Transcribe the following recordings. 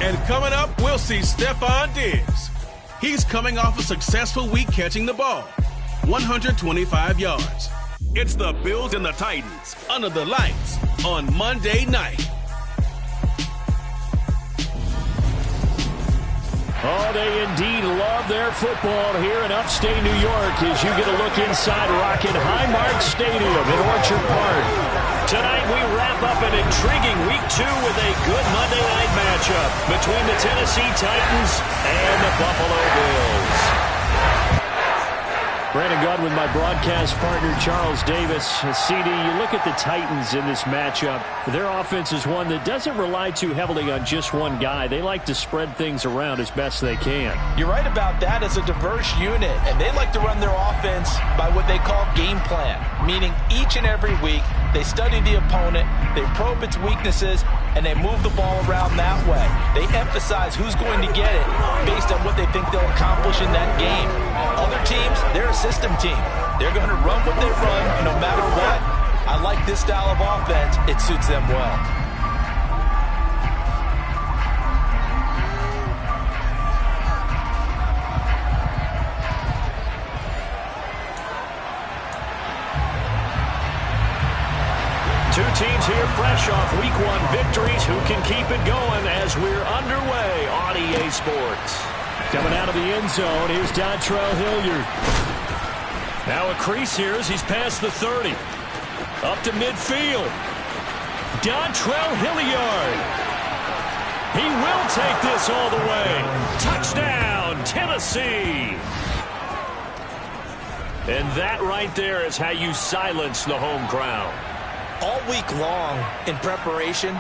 And coming up, we'll see Stephon Diggs. He's coming off a successful week catching the ball, 125 yards. It's the Bills and the Titans under the lights on Monday night. Oh, they indeed love their football here in upstate New York as you get a look inside Rocket Highmark Stadium in Orchard Park. Tonight we wrap up an intriguing Week 2 with a good Monday night matchup between the Tennessee Titans and the Buffalo Bills. Brandon Gunn with my broadcast partner Charles Davis. CD, you look at the Titans in this matchup. Their offense is one that doesn't rely too heavily on just one guy. They like to spread things around as best they can. You're right about that. It's a diverse unit, and they like to run their offense by what they call game plan, meaning each and every week they study the opponent, they probe its weaknesses, and they move the ball around that way. They emphasize who's going to get it based on what they think they'll accomplish in that game. Other teams, they're a system team. They're going to run what they run no matter what. I like this style of offense. It suits them well. Two teams here fresh off Week 1 victories. Who can keep it going as we're underway on EA Sports? Coming out of the end zone, here's Dontrell Hilliard. Now a crease here as he's past the 30. Up to midfield. Dontrell Hilliard. He will take this all the way. Touchdown, Tennessee. And that right there is how you silence the home crowd. All week long in preparation,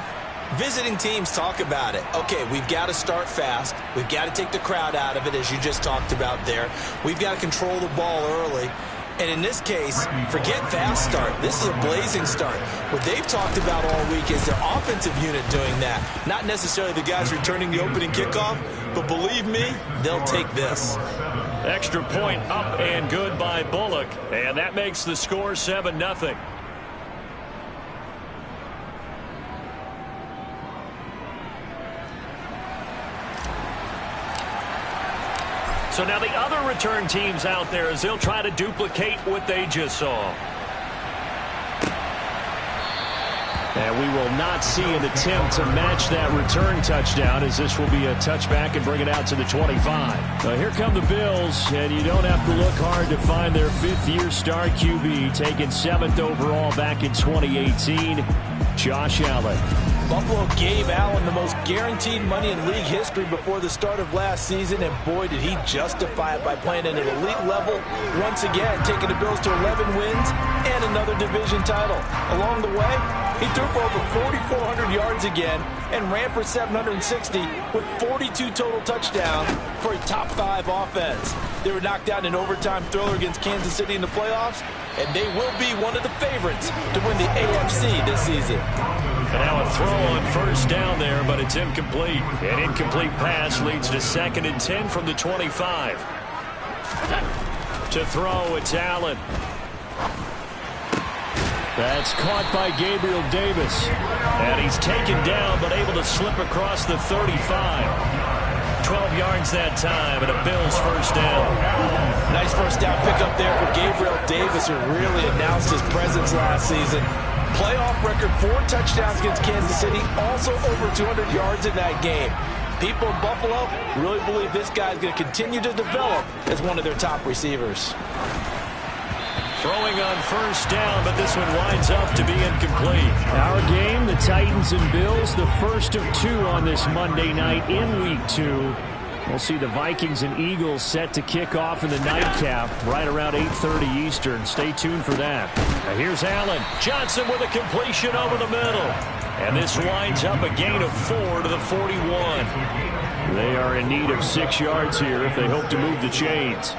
visiting teams talk about it. Okay, we've got to start fast. We've got to take the crowd out of it, as you just talked about there. We've got to control the ball early. And in this case, forget fast start. This is a blazing start. What they've talked about all week is their offensive unit doing that. Not necessarily the guys returning the opening kickoff, but believe me, they'll take this. Extra point up and good by Bullock. And that makes the score 7-0. So now the other return teams out there as they'll try to duplicate what they just saw. And we will not see an attempt to match that return touchdown as this will be a touchback and bring it out to the 25. Now here come the Bills, and you don't have to look hard to find their fifth-year star QB, taken 7th overall back in 2018, Josh Allen. Buffalo gave Allen the most guaranteed money in league history before the start of last season, and boy, did he justify it by playing at an elite level once again, taking the Bills to 11 wins and another division title. Along the way, he threw for over 4,400 yards again and ran for 760 with 42 total touchdowns for a top-5 offense. They were knocked down in overtime thriller against Kansas City in the playoffs, and they will be one of the favorites to win the AFC this season. And now a throw on first down there, but it's incomplete. An incomplete pass leads to 2nd and 10 from the 25. To throw, it's Allen. That's caught by Gabriel Davis. And he's taken down, but able to slip across the 35. 12 yards that time, and a Bills first down. Nice first down pickup there for Gabriel Davis, who really announced his presence last season. Playoff record, 4 touchdowns against Kansas City, also over 200 yards in that game. People in Buffalo really believe this guy's going to continue to develop as one of their top receivers. Throwing on first down, but this one winds up to be incomplete. Our game, the Titans and Bills, the first of 2 on this Monday night in Week 2. We'll see the Vikings and Eagles set to kick off in the nightcap right around 8:30 Eastern. Stay tuned for that. Now here's Allen. Johnson with a completion over the middle. And this winds up a gain of 4 to the 41. They are in need of 6 yards here if they hope to move the chains.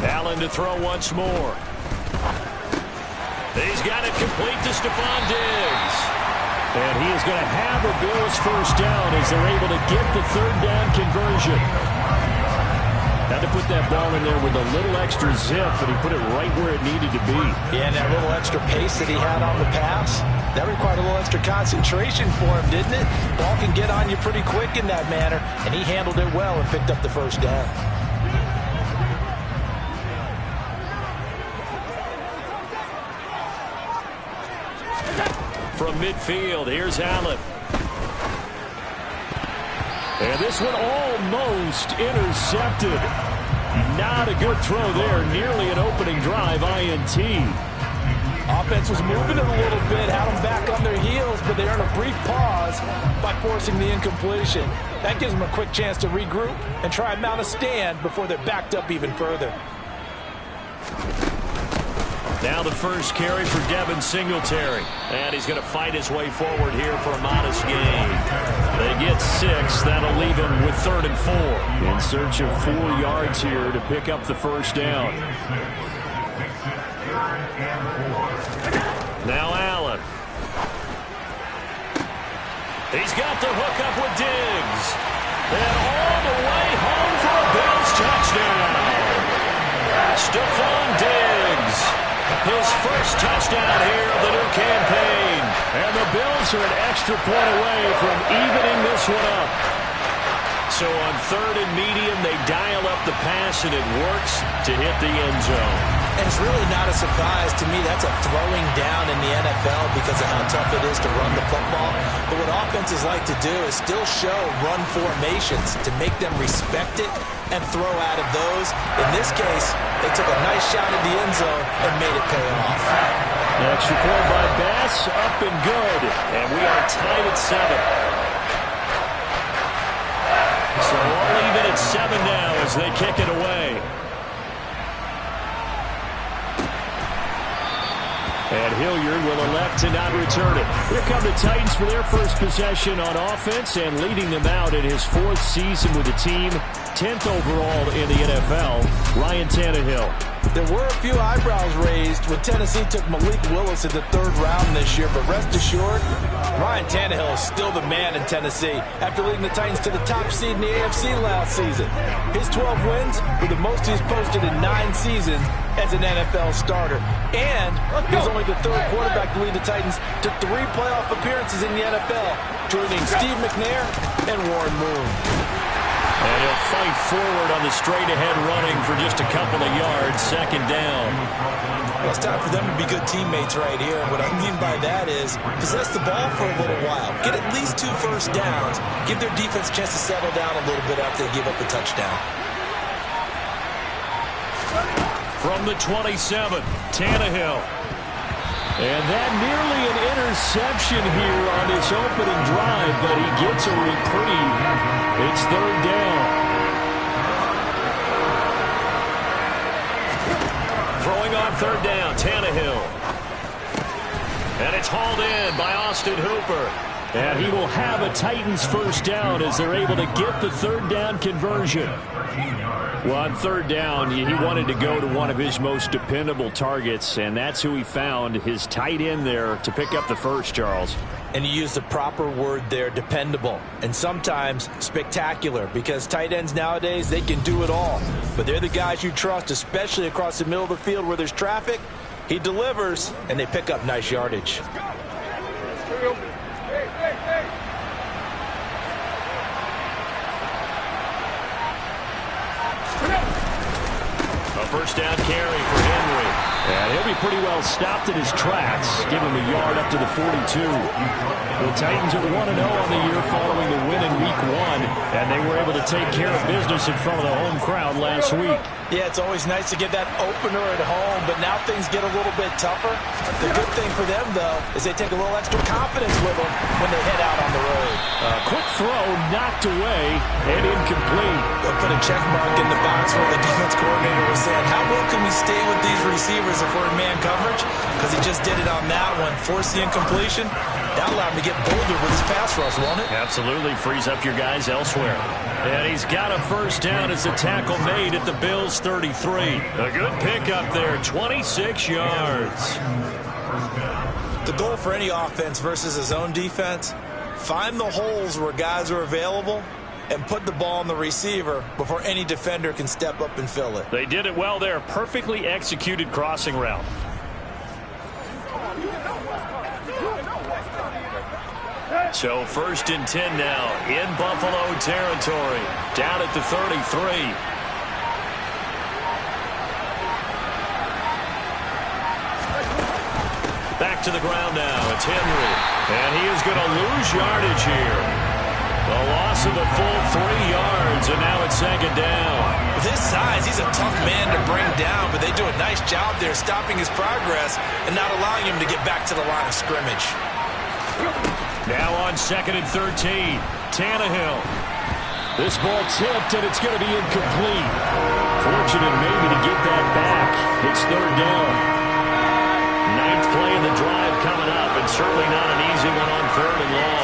Allen to throw once more. He's got it complete to Stephon Diggs. And he is going to have a Bills first down as they're able to get the 3rd down conversion. Had to put that ball in there with a little extra zip, but he put it right where it needed to be. Yeah, and that little extra pace that he had on the pass, that required a little extra concentration for him, didn't it? Ball can get on you pretty quick in that manner, and he handled it well and picked up the first down. From midfield, here's Allen. And this one almost intercepted. Not a good throw there. Nearly an opening drive INT. Offense was moving it a little bit, had them back on their heels, but they earned a brief pause by forcing the incompletion. That gives them a quick chance to regroup and try and mount a stand before they're backed up even further. Now the first carry for Devin Singletary. And he's going to fight his way forward here for a modest gain. They get 6. That'll leave him with 3rd and 4. In search of 4 yards here to pick up the first down. Now Allen. He's got the hook up with Diggs. And all the way home for a Bills touchdown. Stephon Diggs. His first touchdown here of the new campaign. And the Bills are an extra point away from evening this one up. So on 3rd and medium, they dial up the pass, and it works to hit the end zone. And it's really not a surprise to me. That's a throwing down in the NFL because of how tough it is to run the football. But what offenses like to do is still show run formations to make them respect it and throw out of those. In this case, they took a nice shot at the end zone and made it pay off. The extra point by Bass, up and good. And we are tied at 7. So we'll leave it at 7 now as they kick it away. And Hilliard will elect to not return it. Here come the Titans for their first possession on offense, and leading them out in his 4th season with the team, 10th overall in the NFL, Ryan Tannehill. There were a few eyebrows raised when Tennessee took Malik Willis in the 3rd round this year, but rest assured, Ryan Tannehill is still the man in Tennessee after leading the Titans to the top seed in the AFC last season. His 12 wins were the most he's posted in 9 seasons as an NFL starter. And he's only the 3rd quarterback to lead the Titans to 3 playoff appearances in the NFL, joining Steve McNair and Warren Moon. And he'll fight forward on the straight-ahead running for just a couple of yards, 2nd down. Well, it's time for them to be good teammates right here. What I mean by that is possess the ball for a little while. Get at least 2 first downs. Give their defense a chance to settle down a little bit after they give up a touchdown. From the 27, Tannehill. And that nearly an interception here on this opening drive, but he gets a reprieve. It's 3rd down. Throwing on 3rd down, Tannehill. And it's hauled in by Austin Hooper. And he will have a Titans first down as they're able to get the 3rd down conversion. Well, on 3rd down, he wanted to go to one of his most dependable targets, and that's who he found, his tight end there, to pick up the first, Charles. And you use the proper word there, dependable, and sometimes spectacular, because tight ends nowadays, they can do it all. But they're the guys you trust, especially across the middle of the field where there's traffic. He delivers, and they pick up nice yardage. A first down carry for Henry. And he'll be pretty well stopped in his tracks. Give him a yard up to the 42. The Titans are 1-0 on the year following the win in Week 1. And they were able to take care of business in front of the home crowd last week. Yeah, it's always nice to get that opener at home, but now things get a little bit tougher. The good thing for them, though, is they take a little extra confidence with them when they head out on the road. Quick throw, knocked away, and incomplete. They'll put a check mark in the box where the defense coordinator was saying, how well can we stay with these receivers if we're in man coverage? Because he just did it on that one, forced the incompletion. That allowed him to get bolder with his pass rush, won't it? Absolutely, frees up your guys elsewhere. And he's got a first down as the tackle made at the Bills' 33. A good pickup there, 26 yards. The goal for any offense versus his own defense, find the holes where guys are available and put the ball on the receiver before any defender can step up and fill it. They did it well there. Perfectly executed crossing route. So 1st and 10 now in Buffalo territory. Down at the 33. Back to the ground now. It's Henry. And he is going to lose yardage here. The loss of the full 3 yards, and now it's 2nd down. With his size, he's a tough man to bring down, but they do a nice job there stopping his progress and not allowing him to get back to the line of scrimmage. Now on 2nd and 13, Tannehill. This ball tipped, and it's going to be incomplete. Fortunate maybe to get that back. It's 3rd down. 9th play of the drive coming up, and certainly not an easy one on 3rd and long.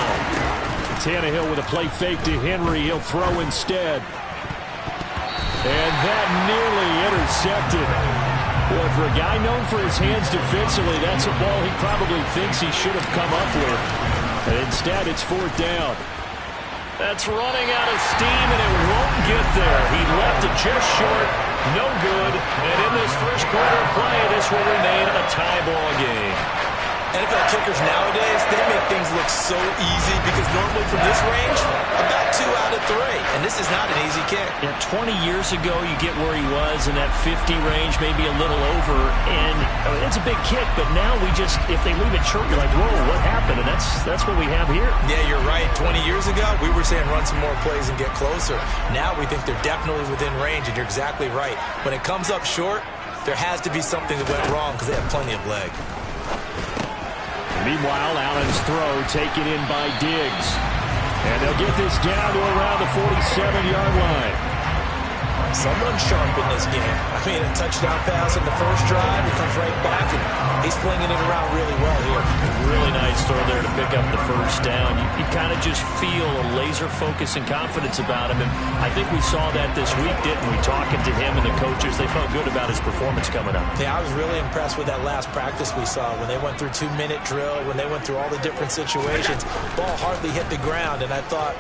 Tannehill with a play fake to Henry. He'll throw instead. And that nearly intercepted. Boy, for a guy known for his hands defensively, that's a ball he probably thinks he should have come up with. And instead, it's 4th down. That's running out of steam, and it won't get there. He left it just short. No good. And in this first quarter play, this will remain a tie ball game. NFL kickers nowadays, they make things look so easy because normally from this range, about 2 out of 3. And this is not an easy kick. Yeah, 20 years ago, you get where he was in that 50 range, maybe a little over. And it's a big kick, but now we just, if they leave it short, you're like, whoa, what happened? And that's what we have here. Yeah, you're right. 20 years ago, we were saying run some more plays and get closer. Now we think they're definitely within range, and you're exactly right. When it comes up short, there has to be something that went wrong because they have plenty of leg. Meanwhile, Allen's throw taken in by Diggs. And they'll get this down to around the 47-yard line. Someone sharp in this game. I mean, a touchdown pass in the first drive. He comes right back, and he's flinging it around really well here. Really nice throw there to pick up the first down. You kind of just feel a laser focus and confidence about him. And I think we saw that this week, didn't we? Talking to him and the coaches, they felt good about his performance coming up. Yeah, I was really impressed with that last practice we saw when they went through 2-minute drill, when they went through all the different situations. Ball hardly hit the ground, and I thought,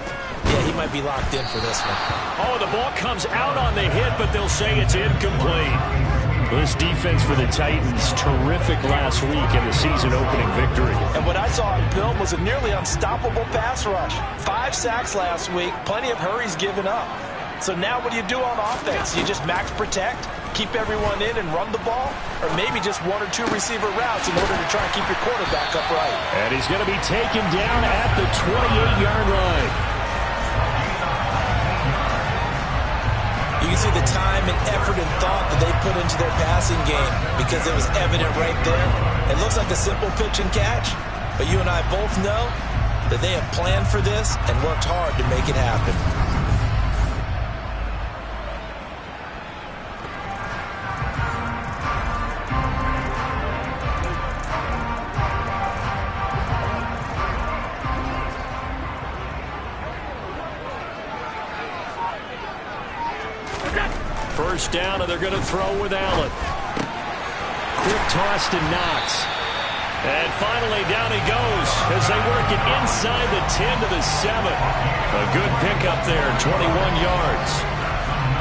yeah, he might be locked in for this one. Oh, the ball comes out on the hit, but they'll say it's incomplete. This defense for the Titans, terrific last week in the season-opening victory. And what I saw on film was a nearly unstoppable pass rush. 5 sacks last week, plenty of hurries given up. So now what do you do on offense? You just max protect, keep everyone in and run the ball? Or maybe just 1 or 2 receiver routes in order to try and keep your quarterback upright? And he's going to be taken down at the 28-yard line. You can see the time and effort and thought that they put into their passing game because it was evident right there. It looks like a simple pitch and catch, but you and I both know that they have planned for this and worked hard to make it happen. First down, and they're going to throw with Allen. Quick toss to Knox. And finally, down he goes as they work it inside the 10 to the 7. A good pickup there, 21 yards.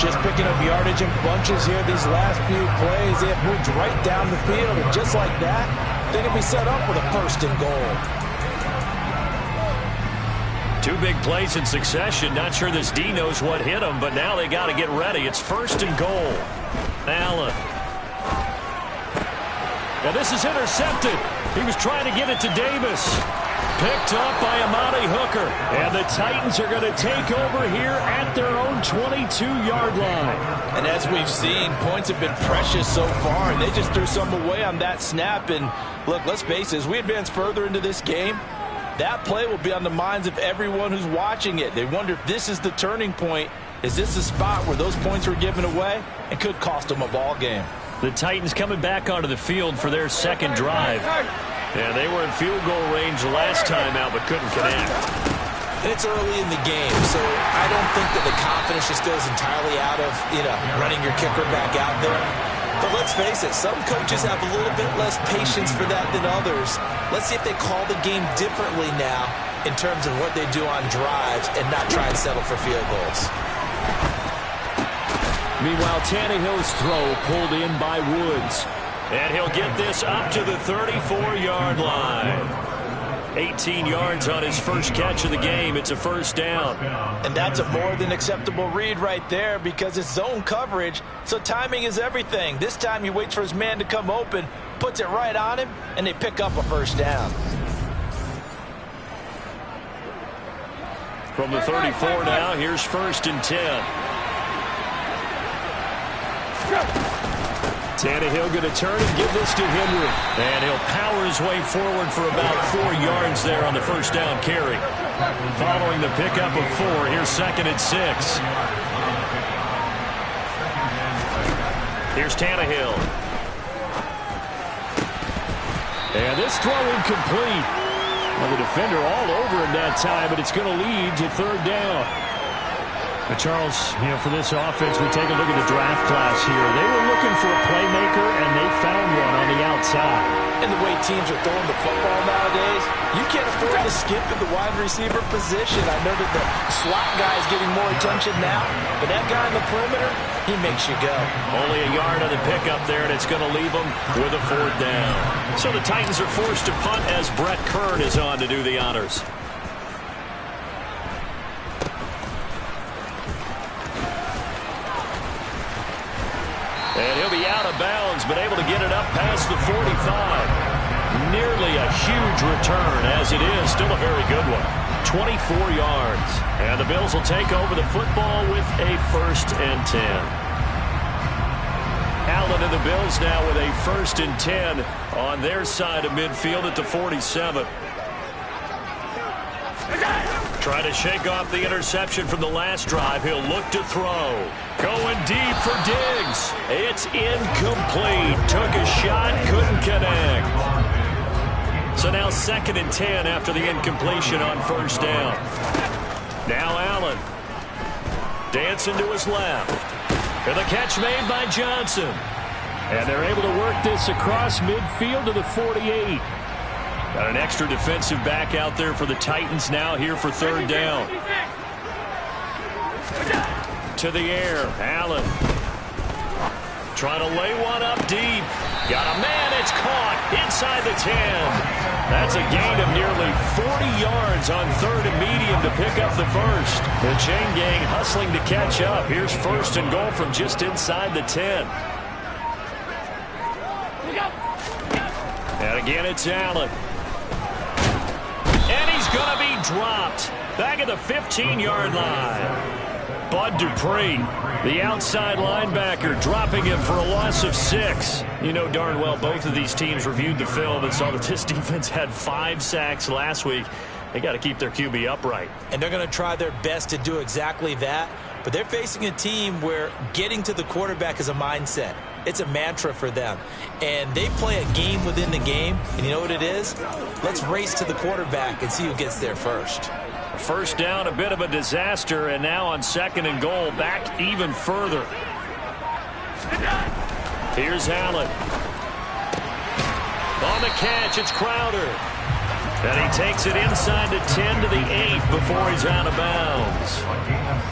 Just picking up yardage in bunches here these last few plays. They have moved right down the field, and just like that, they can be set up with a 1st and goal. 2 big plays in succession. Not sure this D knows what hit him, but now they got to get ready. It's 1st and goal. Allen. Now this is intercepted. He was trying to get it to Davis. Picked up by Amani Hooker. And the Titans are going to take over here at their own 22-yard line. And as we've seen, points have been precious so far, and they just threw some away on that snap. And look, let's face it, as we advance further into this game, that play will be on the minds of everyone who's watching it. They wonder if this is the turning point. Is this the spot where those points were given away? It could cost them a ball game. The Titans coming back onto the field for their second drive. And they were in field goal range last time out, but couldn't connect. It's early in the game, so I don't think that the confidence just goes entirely out of, running your kicker back out there. But let's face it, some coaches have a little bit less patience for that than others. Let's see if they call the game differently now in terms of what they do on drives and not try and settle for field goals. Meanwhile, Tannehill's throw pulled in by Woods. And he'll get this up to the 34-yard line. 18 yards on his first catch of the game. It's a first down. And that's a more than acceptable read right there because it's zone coverage, so timing is everything. This time he waits for his man to come open, puts it right on him, and they pick up a first down. From the 34 now, here's 1st and 10. Tannehill going to turn and give this to Henry. And he'll power his way forward for about 4 yards there on the first down carry. Following the pickup of 4, here's 2nd and 6. Here's Tannehill. And this throw incomplete. Well, the defender all over him that time, but it's going to lead to 3rd down. But Charles, for this offense, we take a look at the draft class here. They were looking for a playmaker, and they found one on the outside. And the way teams are throwing the football nowadays, you can't afford to skip at the wide receiver position. I know that the slot guy is getting more attention now, but that guy on the perimeter, he makes you go. Only a yard on the pickup there, and it's going to leave them with a 4th down. So the Titans are forced to punt as Brett Kern is on to do the honors. And he'll be out of bounds, but able to get it up past the 45. Nearly a huge return, as it is. Still a very good one. 24 yards. And the Bills will take over the football with a 1st and 10. Allen and the Bills now with a 1st and 10 on their side of midfield at the 47. Trying to shake off the interception from the last drive. He'll look to throw. Going deep for Diggs. It's incomplete. Took a shot, couldn't connect. So now 2nd and 10 after the incompletion on 1st down. Now Allen. Dancing to his left. And the catch made by Johnson. And they're able to work this across midfield to the 48. Got an extra defensive back out there for the Titans now here for 3rd down. To the air, Allen. Trying to lay one up deep. Got a man, it's caught inside the 10. That's a gain of nearly 40 yards on 3rd and medium to pick up the first. The chain gang hustling to catch up. Here's 1st and goal from just inside the 10. And again, it's Allen. And he's going to be dropped. Back at the 15-yard line. Bud Dupree, the outside linebacker, dropping him for a loss of 6. You know darn well both of these teams reviewed the film and saw that this defense had 5 sacks last week. They got to keep their QB upright. And they're going to try their best to do exactly that. But they're facing a team where getting to the quarterback is a mindset. It's a mantra for them. And they play a game within the game. And you know what it is? Let's race to the quarterback and see who gets there first. First down, a bit of a disaster, and now on 2nd and goal, back even further. Here's Allen. On the catch, it's Crowder. And he takes it inside the 10 to the 8 before he's out of bounds.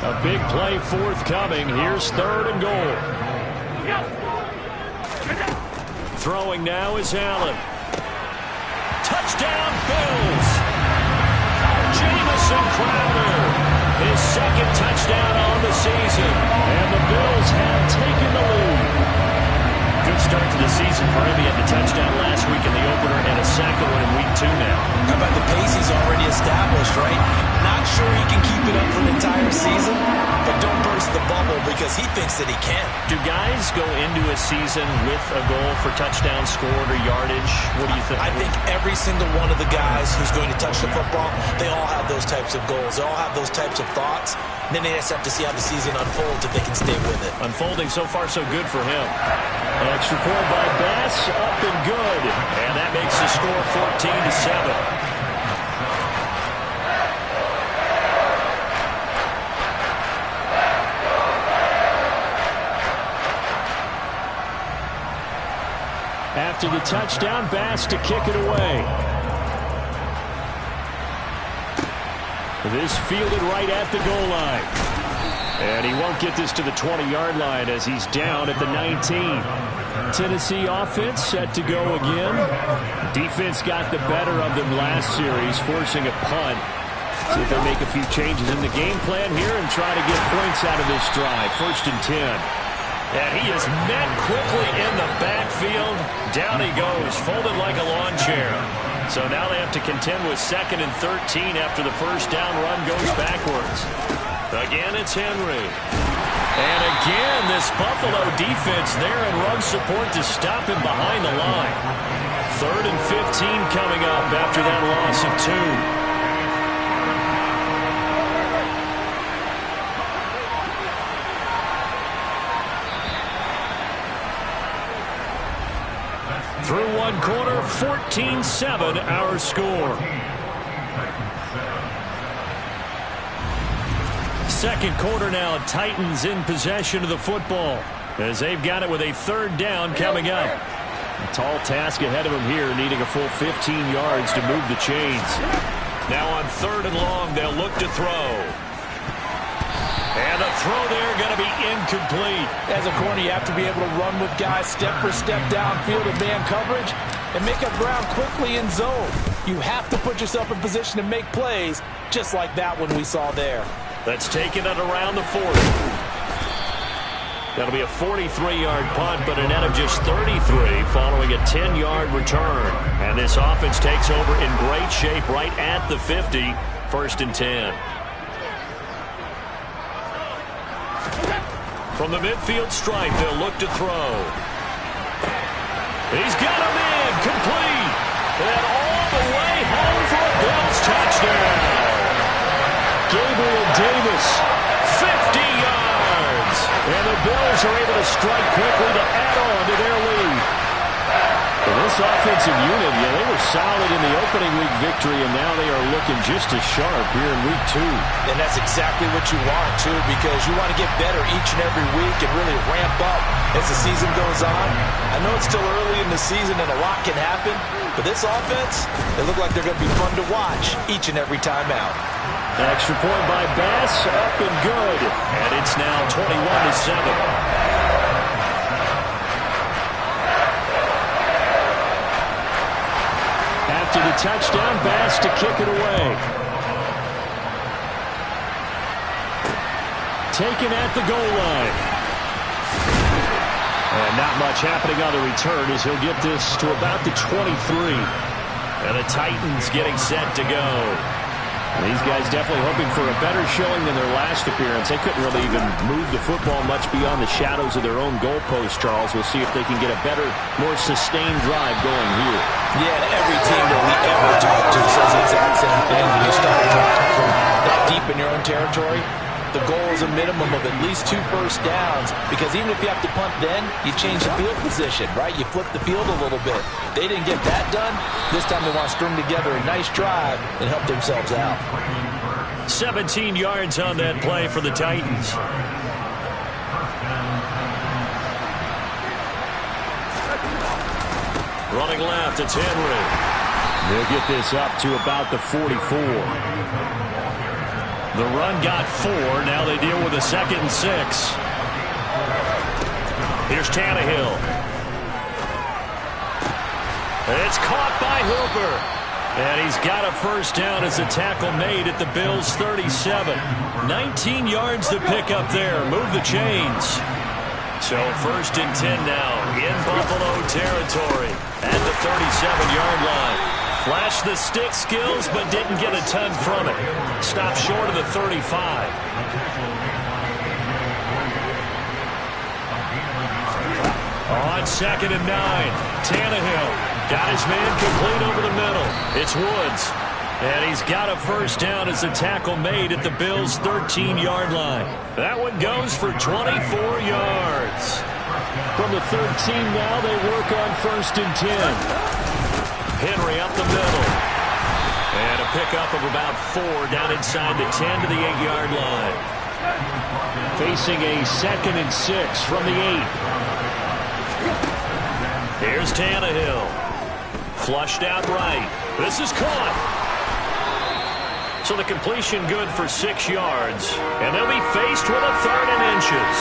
A big play forthcoming. Here's 3rd and goal. Throwing now is Allen. Touchdown, Bills! Jamison Crowder, his 2nd touchdown on the season. And the Bills have taken the lead. Good start to the season for him. He had the touchdown last week in the opener and a second one in week 2 now. How about the pace he's already established, right? Not sure he can keep it up for the entire season, but don't burst the bubble because he thinks that he can. Do guys go into a season with a goal for touchdown scored or yardage? What do you think? I think every single one of the guys who's going to touch the football, they all have those types of goals. They all have those types of thoughts. And then they just have to see how the season unfolds if they can stay with it. Unfolding so far so good for him. Extra point by Bass, up and good. And that makes the score 14-7. After the touchdown, Bass to kick it away. This fielded right at the goal line. And he won't get this to the 20-yard line as he's down at the 19. Tennessee offense set to go again. Defense got the better of them last series, forcing a punt. See if they make a few changes in the game plan here and try to get points out of this drive. 1st and 10. And he is met quickly in the backfield. Down he goes, folded like a lawn chair. So now they have to contend with 2nd and 13 after the first down run goes backwards. Again, it's Henry. And again, this Buffalo defense there in run support to stop him behind the line. 3rd and 15 coming up after that loss of 2. Through one quarter, 14-7 our score. Second quarter now, Titans in possession of the football as they've got it with a 3rd down coming up. A tall task ahead of them here, needing a full 15 yards to move the chains. Now on 3rd and long, they'll look to throw. And the throw there going to be incomplete. As a corner, you have to be able to run with guys step for step downfield in man coverage and make up ground quickly in zone. You have to put yourself in position to make plays, just like that one we saw there. Let's take it at around the 40. That'll be a 43-yard punt, but a net of just 33 following a 10-yard return. And this offense takes over in great shape right at the 50, 1st and 10. From the midfield stripe, they'll look to throw. He's got him in, complete. And all the way home for a Bills touchdown. Gabriel Davis, 50 yards. And the Bills are able to strike quickly to add on to their lead. And this offensive unit, they were solid in the opening week victory, and now they are looking just as sharp here in week 2. And that's exactly what you want, too, because you want to get better each and every week and really ramp up as the season goes on. I know it's still early in the season and a lot can happen, but this offense, they look like they're going to be fun to watch each and every time out. Extra point by Bass, up and good. And it's now 21-7. After the touchdown, Bass to kick it away. Taken at the goal line. And not much happening on the return as he'll get this to about the 23. And the Titans getting set to go. These guys definitely hoping for a better showing than their last appearance. They couldn't really even move the football much beyond the shadows of their own goalpost, Charles. We'll see if they can get a better, more sustained drive going here. Yeah, and every team that we ever talk to says the exact same thing. When you start talking from that deep in your own territory, the goal is a minimum of at least 2 first downs, because even if you have to punt then, you change the field position, right? You flip the field a little bit. They didn't get that done. This time they want to string together a nice drive and help themselves out. 17 yards on that play for the Titans. Running left, it's Henry. They'll get this up to about the 44. The run got 4. Now they deal with a 2nd and 6. Here's Tannehill. It's caught by Hooper. And he's got a first down as a tackle made at the Bills' 37. 19 yards to pick up there. Move the chains. So 1st and 10 now in Buffalo territory at the 37-yard line. Flashed the stick skills, but didn't get a ton from it. Stopped short of the 35. On 2nd and 9, Tannehill got his man complete over the middle. It's Woods. And he's got a first down as a tackle made at the Bills' 13-yard line. That one goes for 24 yards. From the 13 now, they work on 1st and 10. Henry up the middle. And a pickup of about 4 down inside the 10 to the 8-yard line. Facing a 2nd and 6 from the 8. Here's Tannehill. Flushed out right. This is caught. So the completion good for 6 yards. And they'll be faced with a 3rd and inches.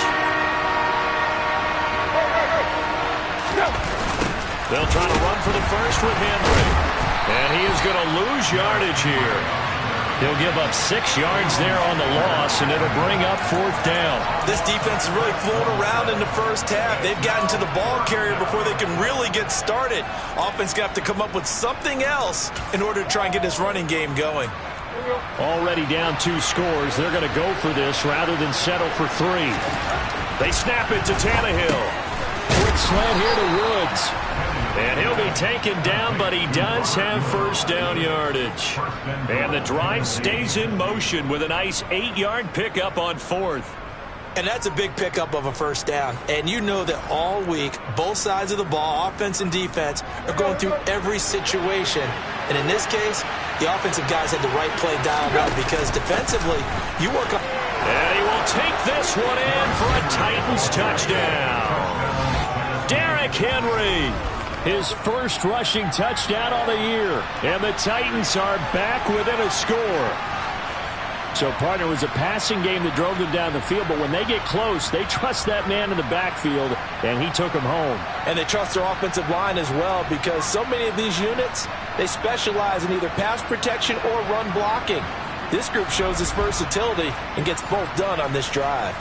They'll try to run for the first with Henry. And he is going to lose yardage here. He'll give up 6 yards there on the loss, and it'll bring up 4th down. This defense has really flown around in the first half. They've gotten to the ball carrier before they can really get started. Offense going to have to come up with something else in order to try and get this running game going. Already down 2 scores. They're going to go for this rather than settle for 3. They snap it to Tannehill. Quick slant here to Woods. And he'll be taken down, but he does have 1st down yardage. And the drive stays in motion with a nice 8-yard pickup on 4th. And that's a big pickup of a 1st down. And you know that all week, both sides of the ball, offense and defense, are going through every situation. And in this case, the offensive guys had the right play dialed up because defensively, you work on. And he will take this one in for a Titans touchdown. Derrick Henry. His first rushing touchdown on the year. And the Titans are back within a score. So, partner, it was a passing game that drove them down the field, but when they get close, they trust that man in the backfield, and he took them home. And they trust their offensive line as well because so many of these units, they specialize in either pass protection or run blocking. This group shows its versatility and gets both done on this drive.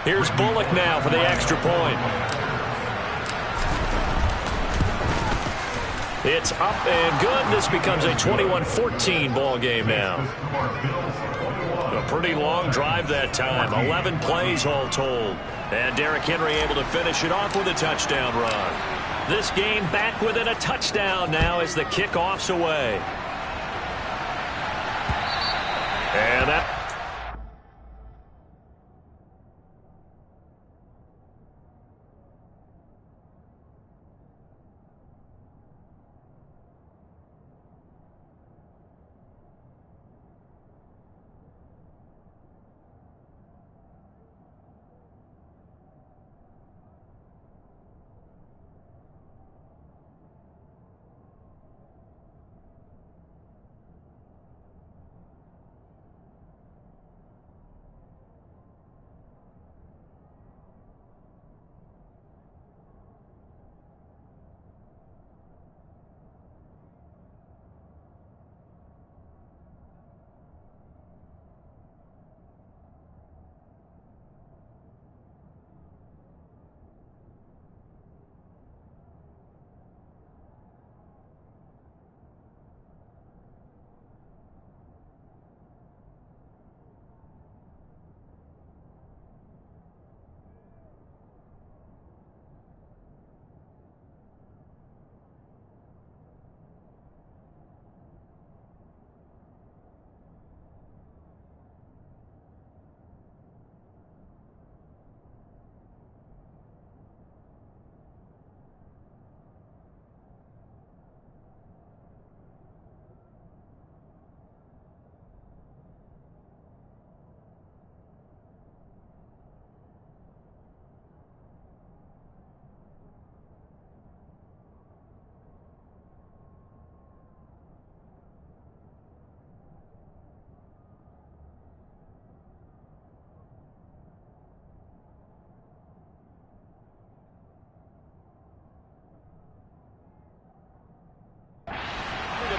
Here's Bullock now for the extra point. It's up and good. This becomes a 21-14 ball game now. A pretty long drive that time. 11 plays all told. And Derrick Henry able to finish it off with a touchdown run. This game back within a touchdown now as the kickoff's away. And that...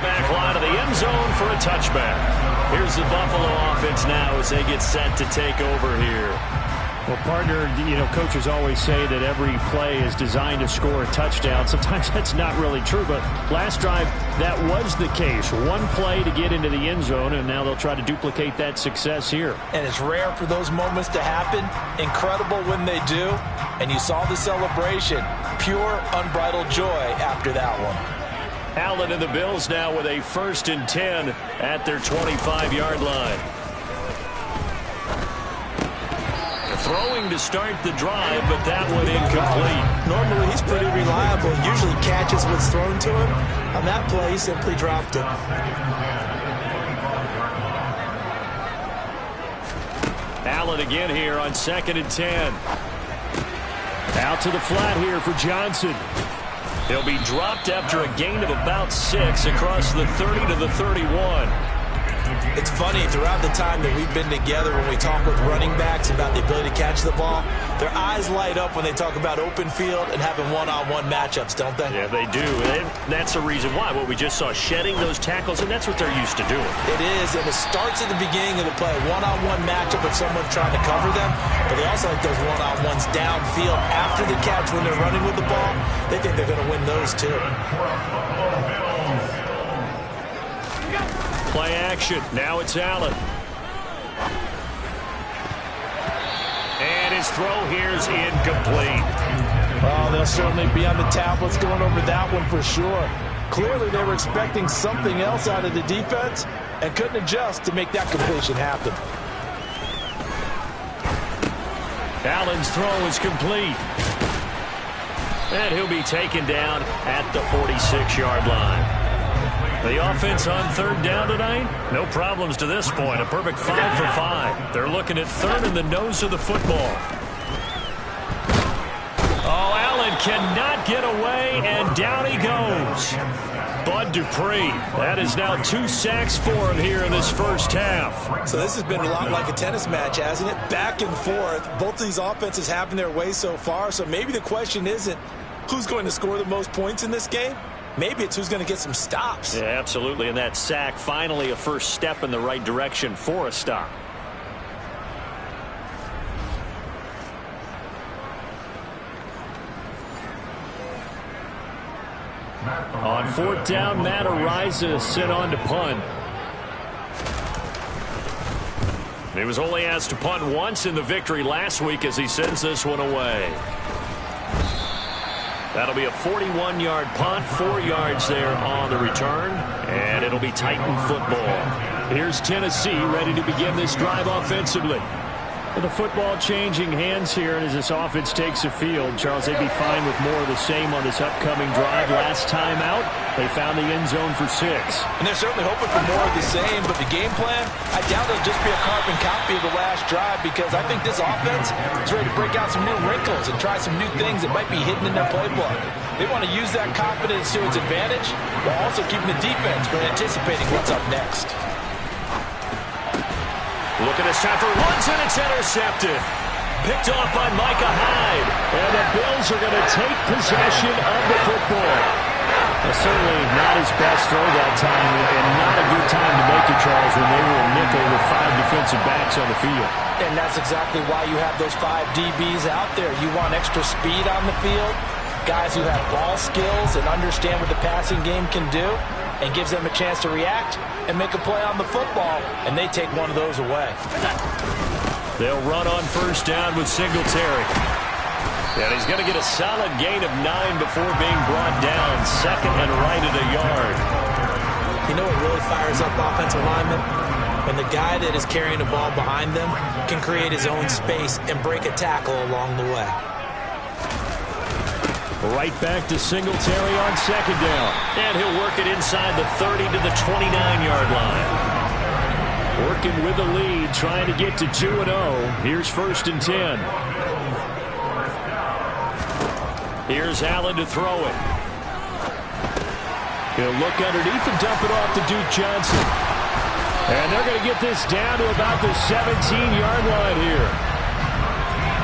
back line of the end zone for a touchback. Here's the Buffalo offense now as they get set to take over here. Well, partner, you know, coaches always say that every play is designed to score a touchdown. Sometimes that's not really true, but last drive, that was the case. One play to get into the end zone, and now they'll try to duplicate that success here. And it's rare for those moments to happen. Incredible when they do. And you saw the celebration. Pure, unbridled joy after that one. Allen and the Bills now with a 1st and 10 at their 25-yard line. Throwing to start the drive, but that one incomplete. Normally, he's pretty reliable. Usually catches what's thrown to him. On that play, he simply dropped it. Allen again here on 2nd and 10. Out to the flat here for Johnson. He'll be dropped after a gain of about 6 across the 30 to the 31. It's funny, throughout the time that we've been together, when we talk with running backs about the ability to catch the ball, their eyes light up when they talk about open field and having one-on-one matchups, don't they? Yeah, they do. And that's the reason why. What we just saw, shedding those tackles, and that's what they're used to doing. It is, and it starts at the beginning of the play. One-on-one matchup if someone's trying to cover them, but they also like those one-on-ones downfield after the catch when they're running with the ball. They think they're going to win those too. Play action. Now it's Allen. And his throw here is incomplete. Well, they'll certainly be on the tablets going over that one for sure. Clearly they were expecting something else out of the defense and couldn't adjust to make that completion happen. Allen's throw is complete. And he'll be taken down at the 46-yard line. The offense on third down tonight, no problems to this point. A perfect 5 for 5. They're looking at third in the nose of the football. Oh, Allen cannot get away, and down he goes. Bud Dupree, that is now 2 sacks for him here in this first half. So this has been a lot like a tennis match, hasn't it? Back and forth. Both of these offenses having their way so far, so maybe the question isn't who's going to score the most points in this game. Maybe it's who's going to get some stops. Yeah, absolutely. And that sack, finally a first step in the right direction for a stop. On fourth down, Matt Ariza sent on to punt. He was only asked to punt once in the victory last week as he sends this one away. That'll be a 41-yard punt, 4 yards there on the return, and it'll be Titan football. Here's Tennessee ready to begin this drive offensively. With the football changing hands here, and as this offense takes the field, Charles, they'd be fine with more of the same on this upcoming drive. Last time out, they found the end zone for 6. And they're certainly hoping for more of the same, but the game plan, I doubt it'll just be a carbon copy of the last drive, because I think this offense is ready to break out some new wrinkles and try some new things that might be hidden in their playbook. They want to use that confidence to its advantage, while also keeping the defense from anticipating what's up next. Looking at Stafford runs, and it's intercepted. Picked off by Micah Hyde. And the Bills are going to take possession of the football. Certainly not his best throw that time, and not a good time to make it, Charles, when they were in nickel with 5 defensive backs on the field. And that's exactly why you have those 5 DBs out there. You want extra speed on the field, guys who have ball skills and understand what the passing game can do, and gives them a chance to react and make a play on the football, and they take one of those away. They'll run on first down with Singletary. And he's going to get a solid gain of 9 before being brought down. Second and right at a yard. You know what really fires up offensive linemen? When the guy that is carrying the ball behind them can create his own space and break a tackle along the way. Right back to Singletary on second down. And he'll work it inside the 30 to the 29-yard line. Working with the lead, trying to get to 2-0. Here's first and 10. Here's Allen to throw it. He'll look underneath and dump it off to Duke Johnson. And they're going to get this down to about the 17-yard line here.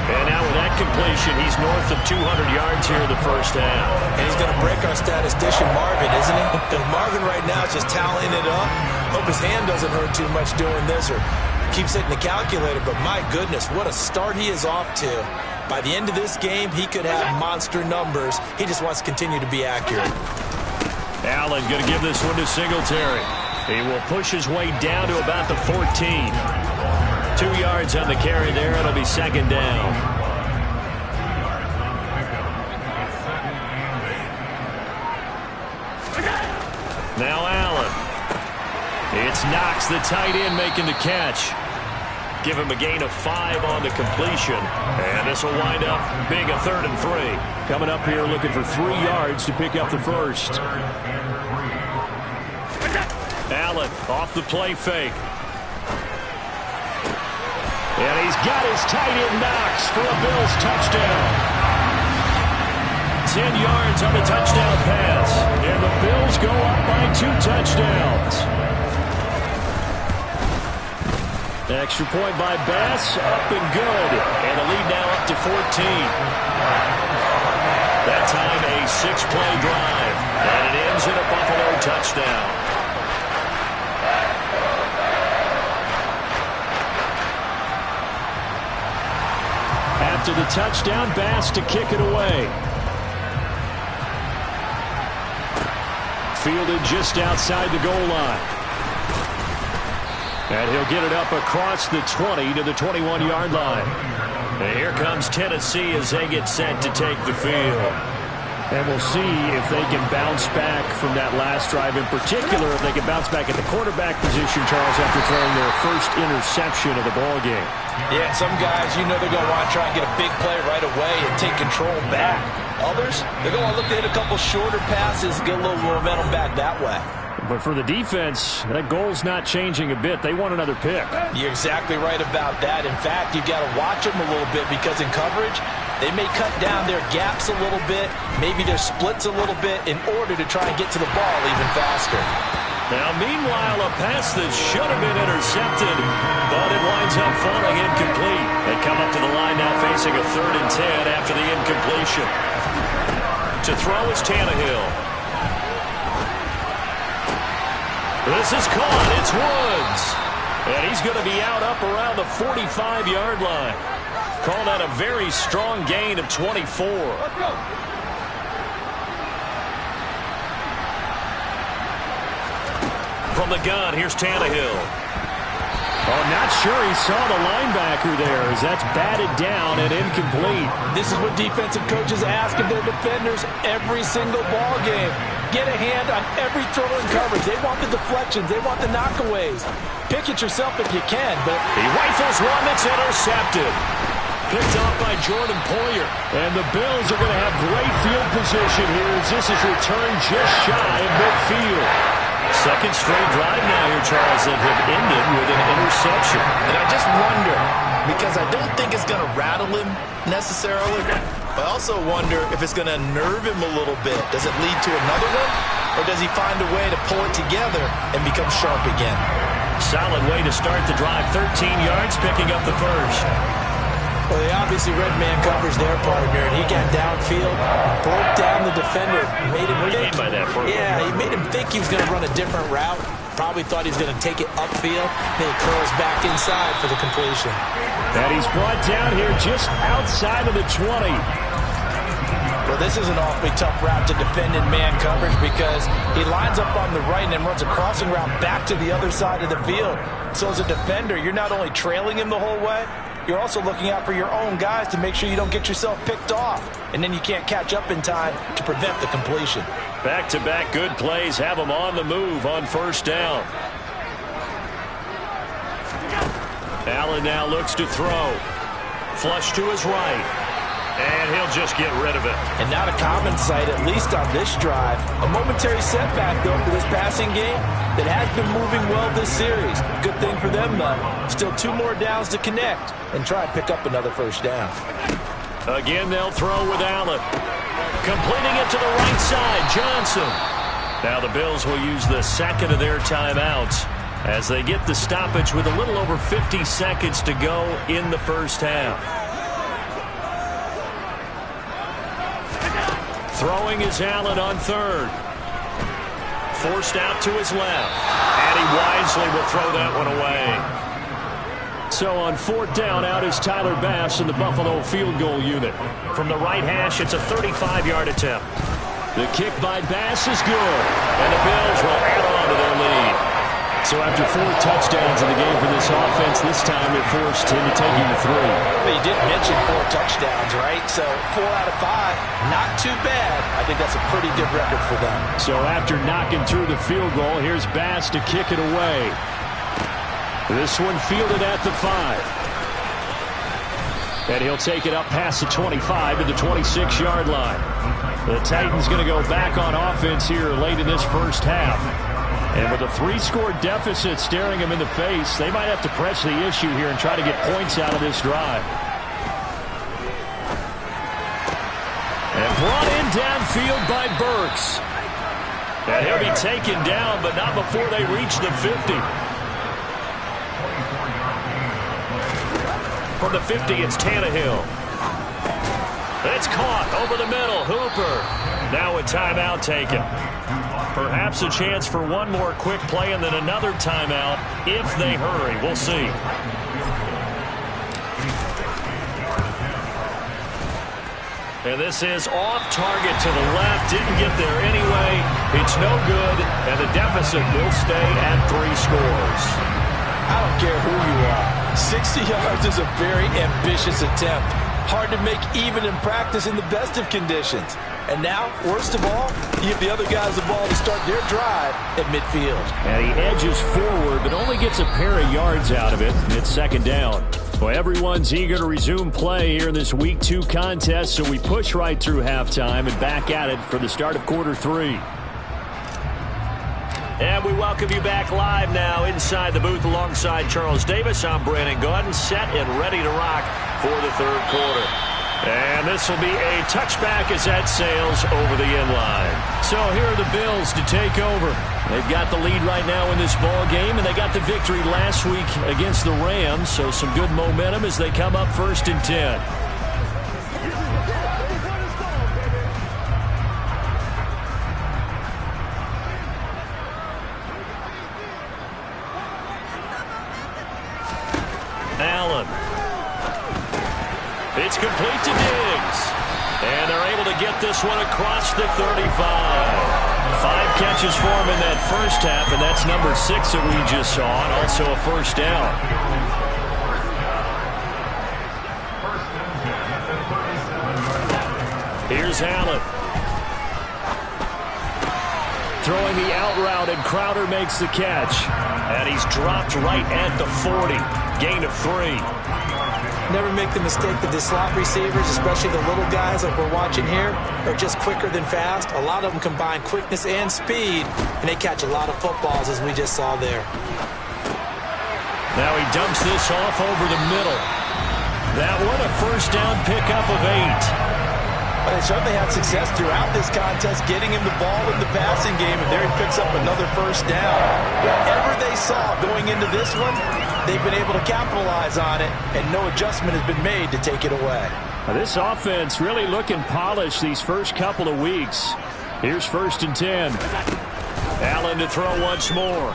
And now with that completion, he's north of 200 yards here in the first half. And he's going to break our statistician Marvin, isn't he? Because Marvin right now is just tallying it up. Hope his hand doesn't hurt too much doing this or keeps hitting the calculator. But my goodness, what a start he is off to. By the end of this game, he could have monster numbers. He just wants to continue to be accurate. Allen going to give this one to Singletary. He will push his way down to about the 14. 2 yards on the carry there. It'll be second down. Now Allen. It's Knox, the tight end, making the catch. Give him a gain of 5 on the completion. And this will wind up being a 3rd and 3. Coming up here looking for 3 yards to pick up the first. Allen off the play fake. And he's got his tight end Knox for a Bills touchdown. 10 yards on the touchdown pass. And the Bills go up by 2 touchdowns. Extra point by Bass, up and good. And the lead now up to 14. That time a 6-play drive. And it ends in a Buffalo touchdown. After the touchdown, Bass to kick it away. Fielded just outside the goal line. And he'll get it up across the 20 to the 21-yard line. And here comes Tennessee as they get set to take the field. And we'll see if they can bounce back from that last drive. In particular, if they can bounce back at the quarterback position, Charles, after throwing their first interception of the ballgame. Yeah, some guys, you know they're going to want to try and get a big play right away and take control back. Others, they're going to look to hit a couple shorter passes, get a little momentum back that way. But for the defense, that goal's not changing a bit. They want another pick. You're exactly right about that. In fact, you've got to watch them a little bit because in coverage, they may cut down their gaps a little bit, maybe their splits a little bit in order to try and get to the ball even faster. Now, meanwhile, a pass that should have been intercepted, but it winds up falling incomplete. They come up to the line now facing a 3rd and 10 after the incompletion. To throw is Tannehill. This is caught. It's Woods. And he's going to be out up around the 45-yard line. Call that a very strong gain of 24. From the gun, here's Tannehill. Oh, not sure he saw the linebacker there as that's batted down and incomplete. This is what defensive coaches ask of their defenders every single ball game. Get a hand on every throw in coverage. They want the deflections. They want the knockaways. Pick it yourself if you can, but he rifles one that's intercepted. Picked off by Jordan Poyer. And the Bills are going to have great field position here as this is returned just shy of midfield. Second straight drive now here, Charles, that have ended with an interception. And I just wonder, because I don't think it's going to rattle him necessarily, but I also wonder if it's going to nerve him a little bit. Does it lead to another one, or does he find a way to pull it together and become sharp again? Solid way to start the drive. 13 yards, picking up the first. Well, they obviously read man coverage their partner, and he got downfield, broke down the defender, made him What do you think. mean by that? Yeah, he made him think he was going to run a different route. Probably thought he was going to take it upfield. Then he curls back inside for the completion. And he's brought down here just outside of the 20. Well, this is an awfully tough route to defend in man coverage because he lines up on the right and then runs a crossing route back to the other side of the field. So as a defender, you're not only trailing him the whole way, you're also looking out for your own guys to make sure you don't get yourself picked off. And then you can't catch up in time to prevent the completion. Back-to-back good plays have them on the move on first down. Allen now looks to throw. Flush to his right. And he'll just get rid of it. And not a common sight, at least on this drive. A momentary setback, though, for this passing game that has been moving well this series. Good thing for them, though. Still 2 more downs to connect and try and pick up another first down. Again, they'll throw with Allen. Completing it to the right side, Johnson. Now the Bills will use the second of their timeouts as they get the stoppage with a little over 50 seconds to go in the first half. Throwing is Allen on third. Forced out to his left. And he wisely will throw that one away. So on fourth down, out is Tyler Bass in the Buffalo field goal unit. From the right hash, it's a 35-yard attempt. The kick by Bass is good. And the Bills will add on to their lead. So after 4 touchdowns in the game for this offense, this time they're forced into taking the 3. Well, you did mention 4 touchdowns, right? So 4 out of 5, not too bad. I think that's a pretty good record for them. So after knocking through the field goal, here's Bass to kick it away. This one fielded at the 5. And he'll take it up past the 25 to the 26-yard line. The Titans going to go back on offense here late in this first half. And with a 3-score deficit staring them in the face, they might have to press the issue here and try to get points out of this drive. And brought in downfield by Burks. And he'll be taken down, but not before they reach the 50. From the 50, it's Tannehill. It's caught over the middle. Hooper. Now a timeout taken. Perhaps a chance for one more quick play and then another timeout if they hurry. We'll see. And this is off target to the left. Didn't get there anyway. It's no good. And the deficit will stay at 3 scores. I don't care who you are. 60 yards is a very ambitious attempt. Hard to make even in practice in the best of conditions. And now, worst of all, you give the other guys the ball to start their drive at midfield. And he edges forward, but only gets a pair of yards out of it. It's second down. Well, everyone's eager to resume play here in this Week 2 contest, so we push right through halftime and back at it for the start of quarter 3. And we welcome you back live now inside the booth alongside Charles Davis. I'm Brandon Gaudin, set and ready to rock for the third quarter. And this will be a touchback as that sails over the end line. So here are the Bills to take over. They've got the lead right now in this ball game, and they got the victory last week against the Rams, so some good momentum as they come up 1st and 10. Allen. It's complete to Diggs. And they're able to get this one across the 35. 5 catches for him in that first half, and that's number 6 that we just saw, and also a first down. Here's Allen. Throwing the out route, and Crowder makes the catch. And he's dropped right at the 40. Gain of 3. Never make the mistake that the slot receivers, especially the little guys like we're watching here, are just quicker than fast. A lot of them combine quickness and speed, and they catch a lot of footballs, as we just saw there. Now he dumps this off over the middle. That one, a first down pickup of 8. But they certainly had success throughout this contest, getting him the ball in the passing game, and there he picks up another first down. Whatever they saw going into this one, they've been able to capitalize on it, and no adjustment has been made to take it away. Now, this offense really looking polished these first couple of weeks. Here's 1st and 10. Allen to throw once more.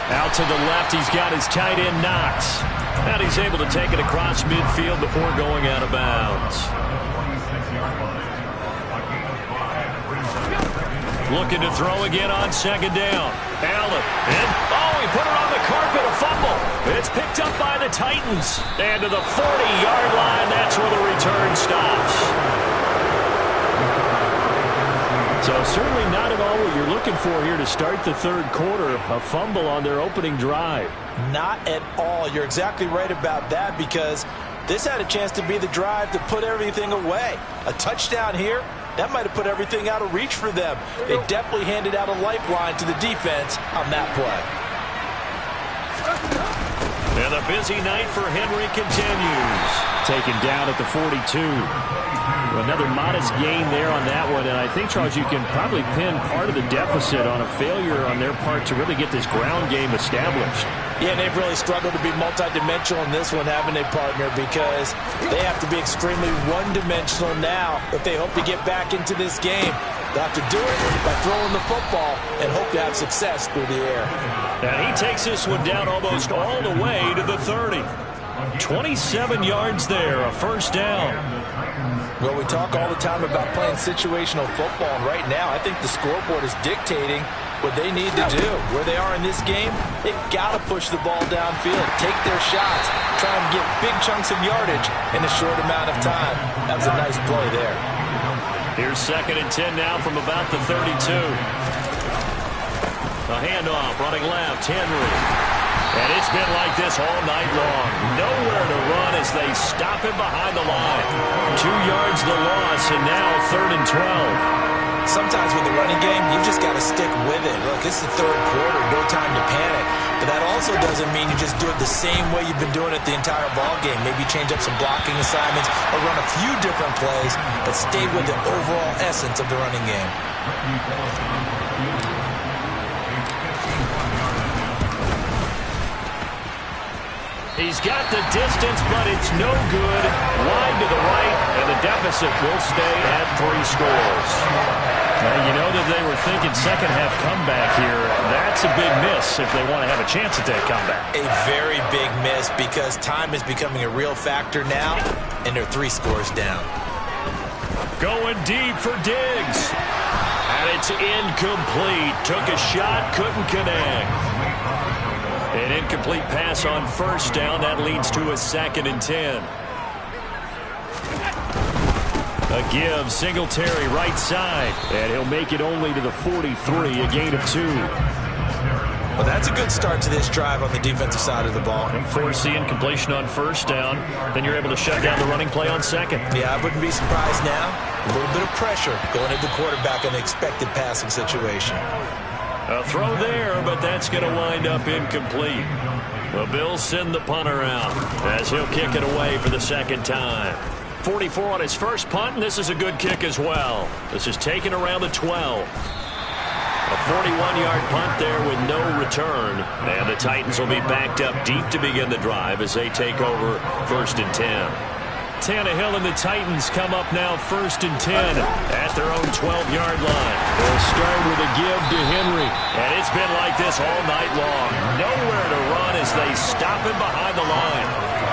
Out to the left, he's got his tight end Knox. And he's able to take it across midfield before going out of bounds. Looking to throw again on 2nd down. Allen. And, he put it on the carpet, a fumble. It's picked up by the Titans. And to the 40-yard line, that's where the return stops. So certainly not at all what you're looking for here to start the third quarter. A fumble on their opening drive. Not at all. You're exactly right about that, because this had a chance to be the drive to put everything away. A touchdown here, that might have put everything out of reach for them. They definitely handed out a lifeline to the defense on that play. And the busy night for Henry continues. Taken down at the 42. Another modest gain there on that one, and I think, Charles, you can probably pin part of the deficit on a failure on their part to really get this ground game established. Yeah, and they've really struggled to be multidimensional in this one, haven't they, partner? Because they have to be extremely one-dimensional now if they hope to get back into this game. They'll have to do it by throwing the football and hope to have success through the air. And he takes this one down almost all the way to the 30. 27 yards there, a first down. Well, we talk all the time about playing situational football, and right now I think the scoreboard is dictating what they need to do. Where they are in this game, they've got to push the ball downfield, take their shots, try and get big chunks of yardage in a short amount of time. That was a nice play there. Here's 2nd and 10 now from about the 32. A handoff, running left, Henry. And it's been like this all night long. Nowhere to run as they stop him behind the line. 2 yards the loss, and now 3rd and 12. Sometimes with the running game, you've just got to stick with it. Look, it's the third quarter, no time to panic. But that also doesn't mean you just do it the same way you've been doing it the entire ball game. Maybe change up some blocking assignments or run a few different plays, but stay with the overall essence of the running game. He's got the distance, but it's no good. Wide to the right, and the deficit will stay at 3 scores. Well, you know that they were thinking second-half comeback here. That's a big miss if they want to have a chance at that comeback. A very big miss because time is becoming a real factor now, and they're 3 scores down. Going deep for Diggs. And it's incomplete. Took a shot, couldn't connect. An incomplete pass on first down. That leads to a 2nd and 10. A give, Singletary right side. And he'll make it only to the 43, a gain of 2. Well, that's a good start to this drive on the defensive side of the ball. And force the incompletion on first down. Then you're able to shut down the running play on second. Yeah, I wouldn't be surprised now. A little bit of pressure going into the quarterback in the expected passing situation. A throw there, but that's going to wind up incomplete. The Bills send the punter out as he'll kick it away for the 2nd time. 44 on his first punt, and this is a good kick as well. This is taken around the 12. A 41-yard punt there with no return. And the Titans will be backed up deep to begin the drive as they take over 1st and 10. Tannehill and the Titans come up now 1st and 10 at their own 12-yard line. They'll start with a give to Henry. And it's been like this all night long. Nowhere to run as they stop him behind the line.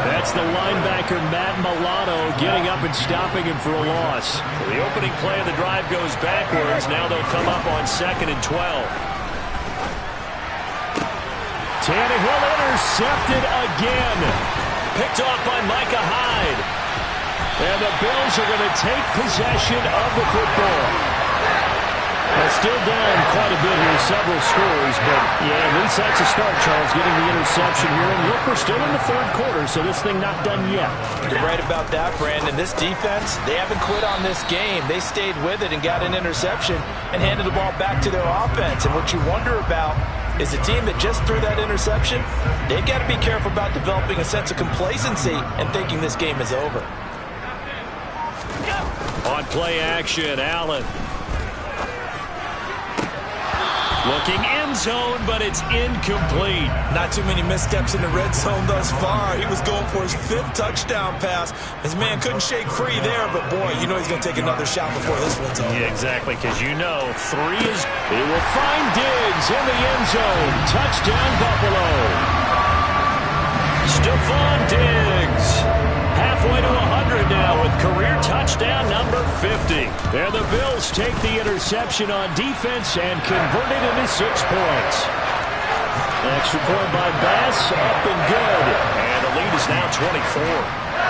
That's the linebacker, Matt Milano, getting up and stopping him for a loss. So the opening play of the drive goes backwards. Now they'll come up on 2nd and 12. Tannehill intercepted again. Picked off by Micah Hyde. And the Bills are going to take possession of the football. Still down quite a bit here, several scores, but yeah, at least that's a start, Charles, getting the interception here. And look, we're still in the 3rd quarter, so this thing not done yet. You're right about that, Brandon. This defense, they haven't quit on this game. They stayed with it and got an interception and handed the ball back to their offense. And what you wonder about is a team that just threw that interception, they've got to be careful about developing a sense of complacency and thinking this game is over. On play action, Allen. Looking end zone, but it's incomplete. Not too many missteps in the red zone thus far. He was going for his 5th touchdown pass. His man couldn't shake free there, but boy, you know he's going to take another shot before this one's over. Yeah, exactly, because you know 3 is... He will find Diggs in the end zone. Touchdown, Buffalo. Stephon Diggs. Halfway to 100 now with career touchdown number 50. There the Bills take the interception on defense and convert it into 6 points. Extra point by Bass, up and good. And the lead is now 24.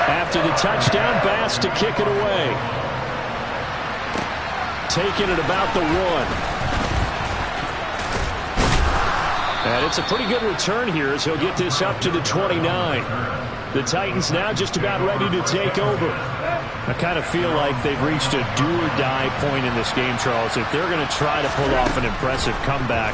After the touchdown, Bass to kick it away. Taking it about the 1. And it's a pretty good return here as he'll get this up to the 29. The Titans now just about ready to take over. I kind of feel like they've reached a do-or-die point in this game, Charles. If they're going to try to pull off an impressive comeback,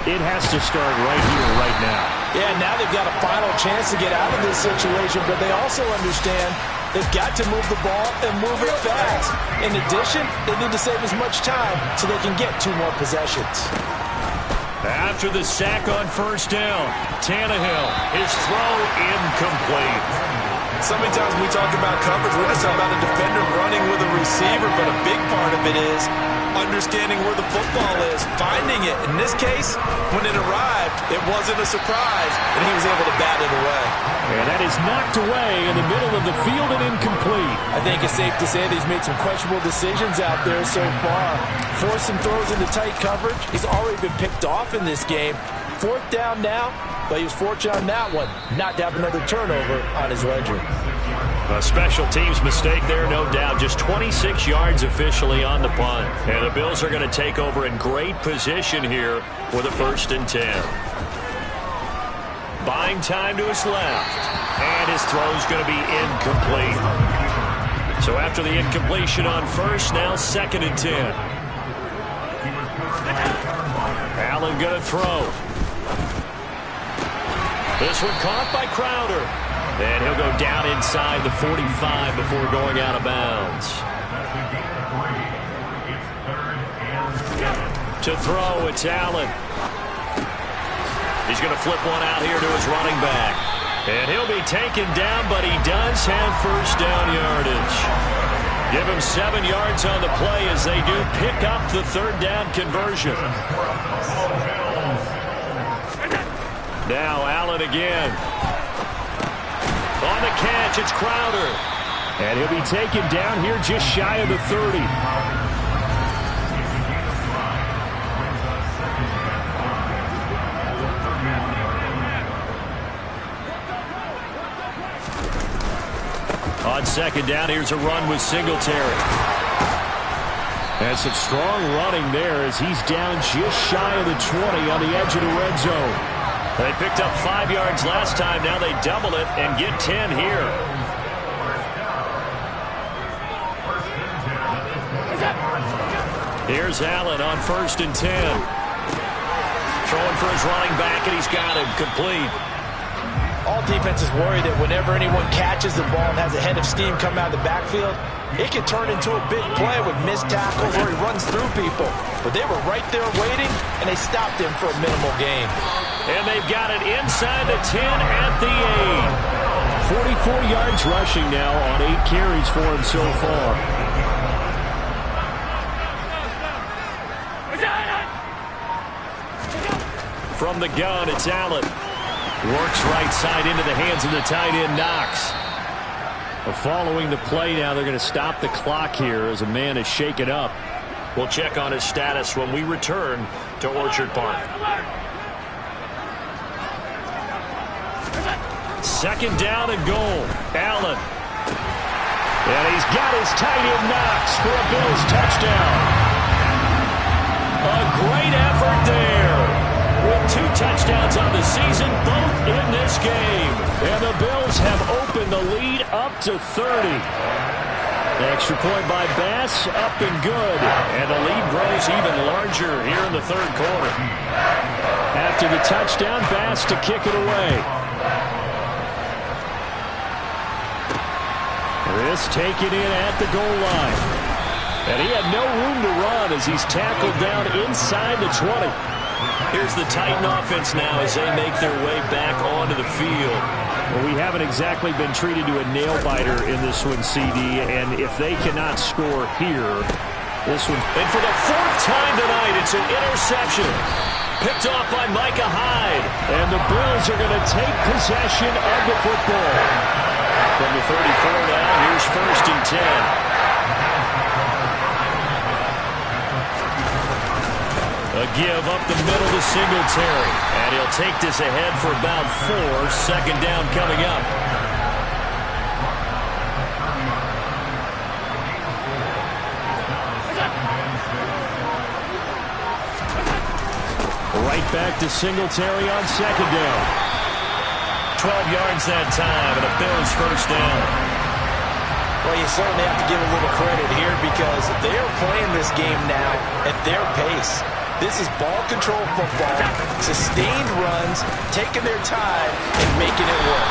it has to start right here, right now. Yeah, now they've got a final chance to get out of this situation, but they also understand they've got to move the ball and move it fast. In addition, they need to save as much time so they can get 2 more possessions. After the sack on first down, Tannehill, his throw incomplete. So many times when we talk about coverage, we're just talking about a defender running with a receiver, but a big part of it is understanding where the football is, finding it. In this case, when it arrived, it wasn't a surprise, and he was able to bat it away. And that is knocked away in the middle of the field and incomplete. I think it's safe to say that he's made some questionable decisions out there so far. Forced some throws into tight coverage. He's already been picked off in this game. 4th down now, but he was fortunate on that one not to have another turnover on his ledger. A special teams mistake there, no doubt. Just 26 yards officially on the punt. And the Bills are going to take over in great position here with a 1st and 10. Buying time to his left. And his throw's going to be incomplete. So after the incompletion on first, now 2nd and 10. Allen going to throw. This one caught by Crowder. And he'll go down inside the 45 before going out of bounds. To throw, it's Allen. He's going to flip one out here to his running back. And he'll be taken down, but he does have first down yardage. Give him 7 yards on the play as they do pick up the third down conversion. Now Allen again. On the catch, it's Crowder. And he'll be taken down here just shy of the 30. On second down, here's a run with Singletary. And some strong running there as he's down just shy of the 20 on the edge of the red zone. They picked up 5 yards last time. Now they double it and get 10 here. Here's Allen on 1st and 10. Throwing for his running back, and he's got him complete. All defenses worry that whenever anyone catches the ball and has a head of steam come out of the backfield, it can turn into a big play with missed tackles or he runs through people. But they were right there waiting, and they stopped him for a minimal gain. And they've got it inside the 10 at the 8. 44 yards rushing now on 8 carries for him so far. From the gun, it's Allen. Works right side into the hands of the tight end, Knox. Following the play now, they're going to stop the clock here as a man is shaken up. We'll check on his status when we return to Orchard Park. Second down and goal. Allen. And he's got his tight end Knox for a Bills touchdown. A great effort there. With 2 touchdowns on the season, both in this game. And the Bills have opened the lead up to 30. The extra point by Bass, up and good. And the lead grows even larger here in the third quarter. After the touchdown, Bass to kick it away. This taken in at the goal line. And he had no room to run as he's tackled down inside the 20. Here's the Titan offense now as they make their way back onto the field. Well, we haven't exactly been treated to a nail-biter in this one, CD, and if they cannot score here, this one... And for the 4th time tonight, it's an interception. Picked off by Micah Hyde. And the Bills are going to take possession of the football. From the 34 now, here's 1st and 10. A give up the middle to Singletary. And he'll take this ahead for about 4. Second down coming up. Right back to Singletary on second down. 12 yards that time, and a Bills first down. Well, you certainly have to give a little credit here because they are playing this game now at their pace. This is ball control football, sustained runs, taking their time, and making it work.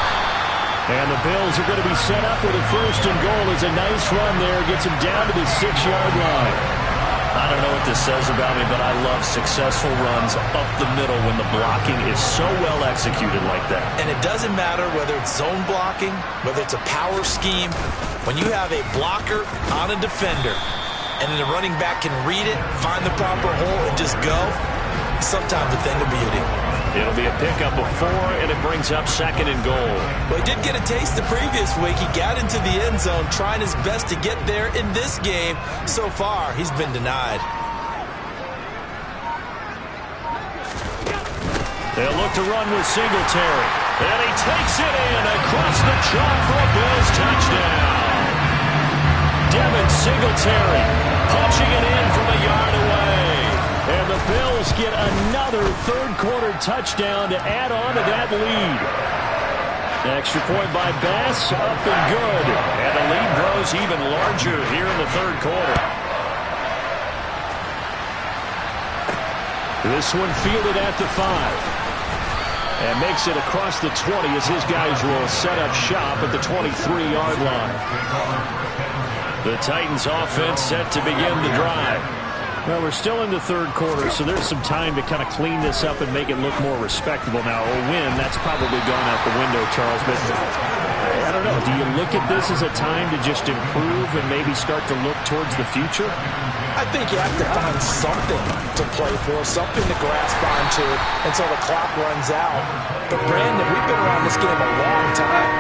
And the Bills are going to be set up with a 1st and goal. As a nice run there, gets him down to the 6-yard line. I don't know what this says about me, but I love successful runs up the middle when the blocking is so well executed like that. And it doesn't matter whether it's zone blocking, whether it's a power scheme. When you have a blocker on a defender, and then the running back can read it, find the proper hole, and just go, sometimes a thing of beauty. It'll be a pickup of 4, and it brings up 2nd and goal. Well, he did get a taste the previous week. He got into the end zone, trying his best to get there in this game. So far, he's been denied. They'll look to run with Singletary. And he takes it in across the chalk for a Bills touchdown. Devin Singletary punching it in from a yard away. And the Bills get another third-quarter touchdown to add on to that lead. Extra point by Bass, up and good. And the lead grows even larger here in the third quarter. This one fielded at the 5. And makes it across the 20 as his guys will set up shop at the 23-yard line. The Titans offense set to begin the drive. Well, we're still in the third quarter, so there's some time to kind of clean this up and make it look more respectable now. A win, that's probably gone out the window, Charles. But I don't know. Do you look at this as a time to just improve and maybe start to look towards the future? I think you have to find something to play for, something to grasp onto until the clock runs out. But, Brandon, we've been around this game a long time.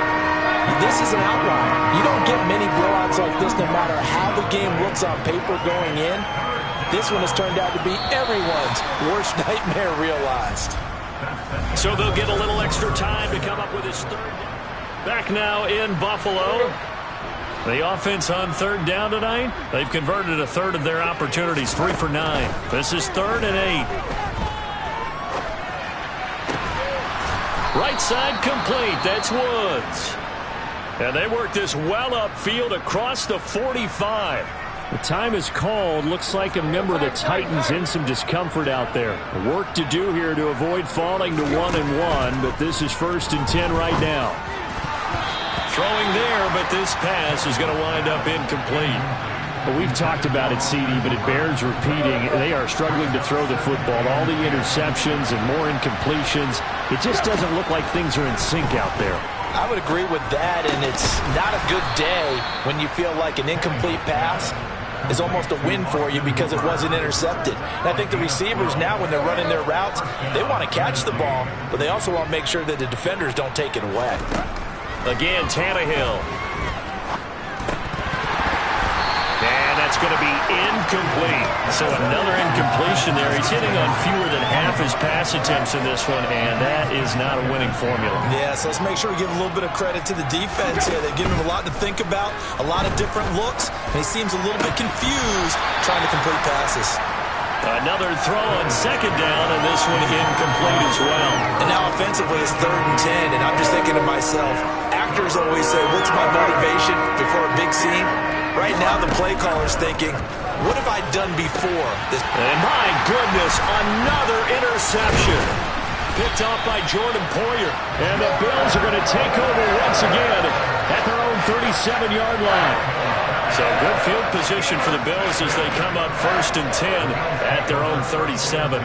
This is an outlier. You don't get many blowouts like this no matter how the game looks on paper going in. This one has turned out to be everyone's worst nightmare realized. So they'll get a little extra time to come up with his third. Back now in Buffalo. The offense on third down tonight, they've converted a third of their opportunities, 3 for 9. This is 3rd and 8. Right side complete. That's Woods. And they work this well upfield across the 45. The time is called. Looks like a member of the Titans in some discomfort out there. Work to do here to avoid falling to 1-1, but this is 1st and 10 right now. Throwing there, but this pass is going to wind up incomplete. Well, we've talked about it, CD, but it bears repeating. They are struggling to throw the football. All the interceptions and more incompletions. It just doesn't look like things are in sync out there. I would agree with that, and it's not a good day when you feel like an incomplete pass is almost a win for you because it wasn't intercepted. And I think the receivers now, when they're running their routes, they want to catch the ball, but they also want to make sure that the defenders don't take it away. Again, Tannehill. And that's going to be incomplete. So another incompletion there. He's hitting on fewer than half his pass attempts in this one, and that is not a winning formula. Yeah, so let's make sure we give a little bit of credit to the defense here. They've given him a lot to think about, a lot of different looks, and he seems a little bit confused trying to complete passes. Another throw on 2nd down, and this one incomplete as well. And now offensively it's 3rd and 10, and I'm just thinking to myself, actors always say, what's my motivation before a big scene? Right now the play caller's thinking, what have I done before this? And my goodness, another interception. Picked off by Jordan Poyer. And the Bills are going to take over once again at their own 37-yard line. So good field position for the Bills as they come up 1st and 10 at their own 37.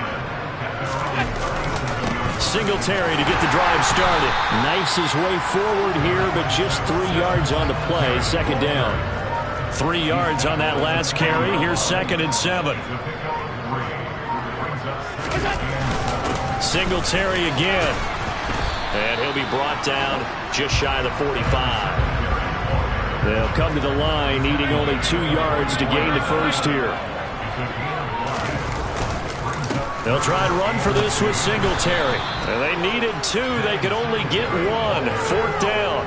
Singletary to get the drive started. Knifes his way forward here, but just 3 yards on the play. 2nd down. 3 yards on that last carry. Here's 2nd and 7. Singletary again. And he'll be brought down just shy of the 45. They'll come to the line, needing only 2 yards to gain the first here. They'll try and run for this with Singletary. And they needed 2. They could only get 1. 4th down.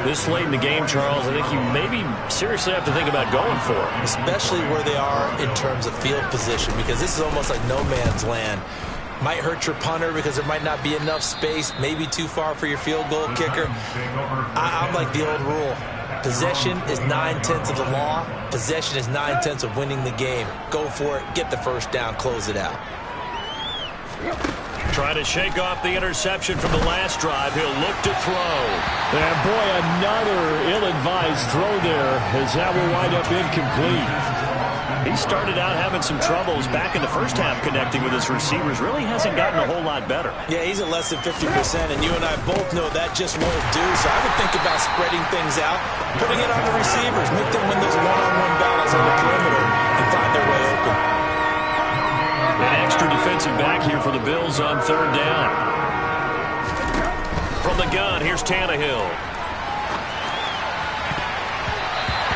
This late in the game, Charles, I think you maybe seriously have to think about going for it. Especially where they are in terms of field position, because this is almost like no man's land. Might hurt your punter because there might not be enough space, maybe too far for your field goal kicker. I'm like the old rule. Possession is 9/10 of the law. Possession is 9/10 of winning the game. Go for it. Get the first down. Close it out. Trying to shake off the interception from the last drive. He'll look to throw. And boy, another ill-advised throw there as that will wind up incomplete. He started out having some troubles back in the first half connecting with his receivers. Really hasn't gotten a whole lot better. Yeah, he's at less than 50%, and you and I both know that just won't do. So I would think about spreading things out, putting it on the receivers, make them win those one-on-one battles on the perimeter, and find their way open. An extra defensive back here for the Bills on 3rd down. From the gun, here's Tannehill.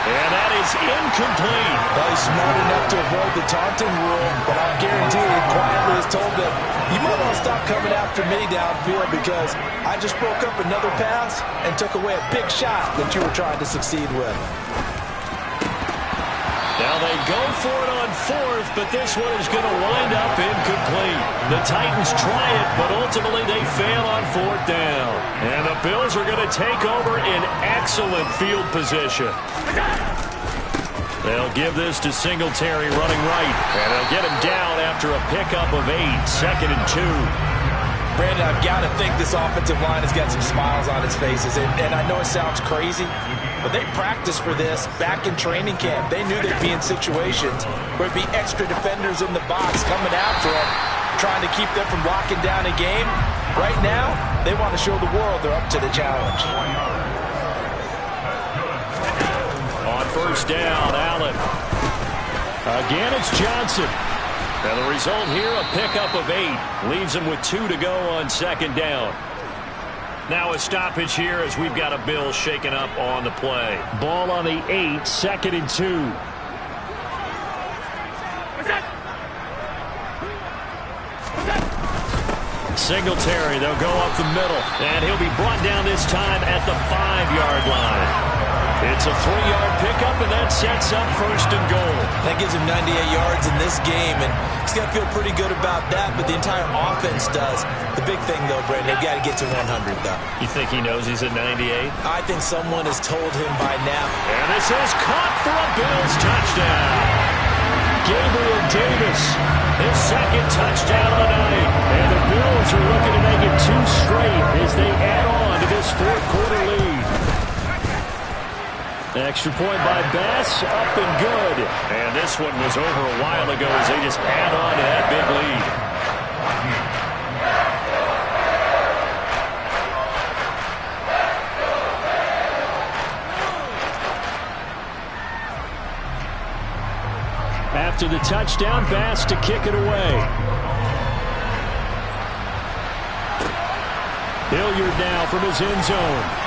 And that is incomplete. Well, he's smart enough to avoid the taunting rule, but I'm guaranteed he quietly has told them, you might want to stop coming after me downfield because I just broke up another pass and took away a big shot that you were trying to succeed with. Now they go for it on 4th, but this one is going to wind up incomplete. The Titans try it, but ultimately they fail on 4th down. And the Bills are going to take over in excellent field position. They'll give this to Singletary running right. And they'll get him down after a pickup of 8. 2nd and 2. Brandon, I've got to think this offensive line has got some smiles on its faces. And I know it sounds crazy, but they practiced for this back in training camp. They knew they'd be in situations where there'd be extra defenders in the box coming after them, trying to keep them from locking down a game. Right now, they want to show the world they're up to the challenge. On first down, Allen. Again, it's Johnson. And the result here, a pickup of 8. Leaves him with 2 to go on second down. Now a stoppage here as we've got a Bill shaken up on the play. Ball on the 8, 2nd and 2. Singletary, they'll go up the middle. And he'll be brought down this time at the 5-yard line. It's a 3-yard pickup, and that sets up first and goal. That gives him 98 yards in this game, and he's got to feel pretty good about that, but the entire offense does. The big thing, though, Brandon, they've got to get to 100, though. You think he knows he's at 98? I think someone has told him by now. And this is caught for a Bills touchdown. Gabriel Davis, his second touchdown of the night. And the Bills are looking to make it 2 straight as they add on to this fourth-quarter lead. Extra point by Bass, up and good. And this one was over a while ago as they just add on to that big lead. After the touchdown, Bass to kick it away. Hilliard now from his end zone.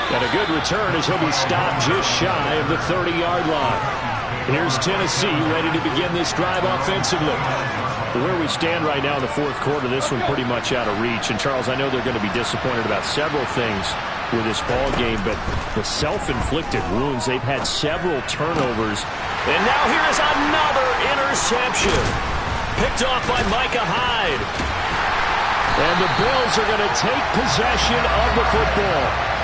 And a good return as he'll be stopped just shy of the 30-yard line. Here's Tennessee ready to begin this drive offensively. Where we stand right now in the fourth quarter, this one pretty much out of reach. And, Charles, I know they're going to be disappointed about several things with this ball game, but the self-inflicted wounds, they've had several turnovers. And now here is another interception. Picked off by Micah Hyde. And the Bills are going to take possession of the football.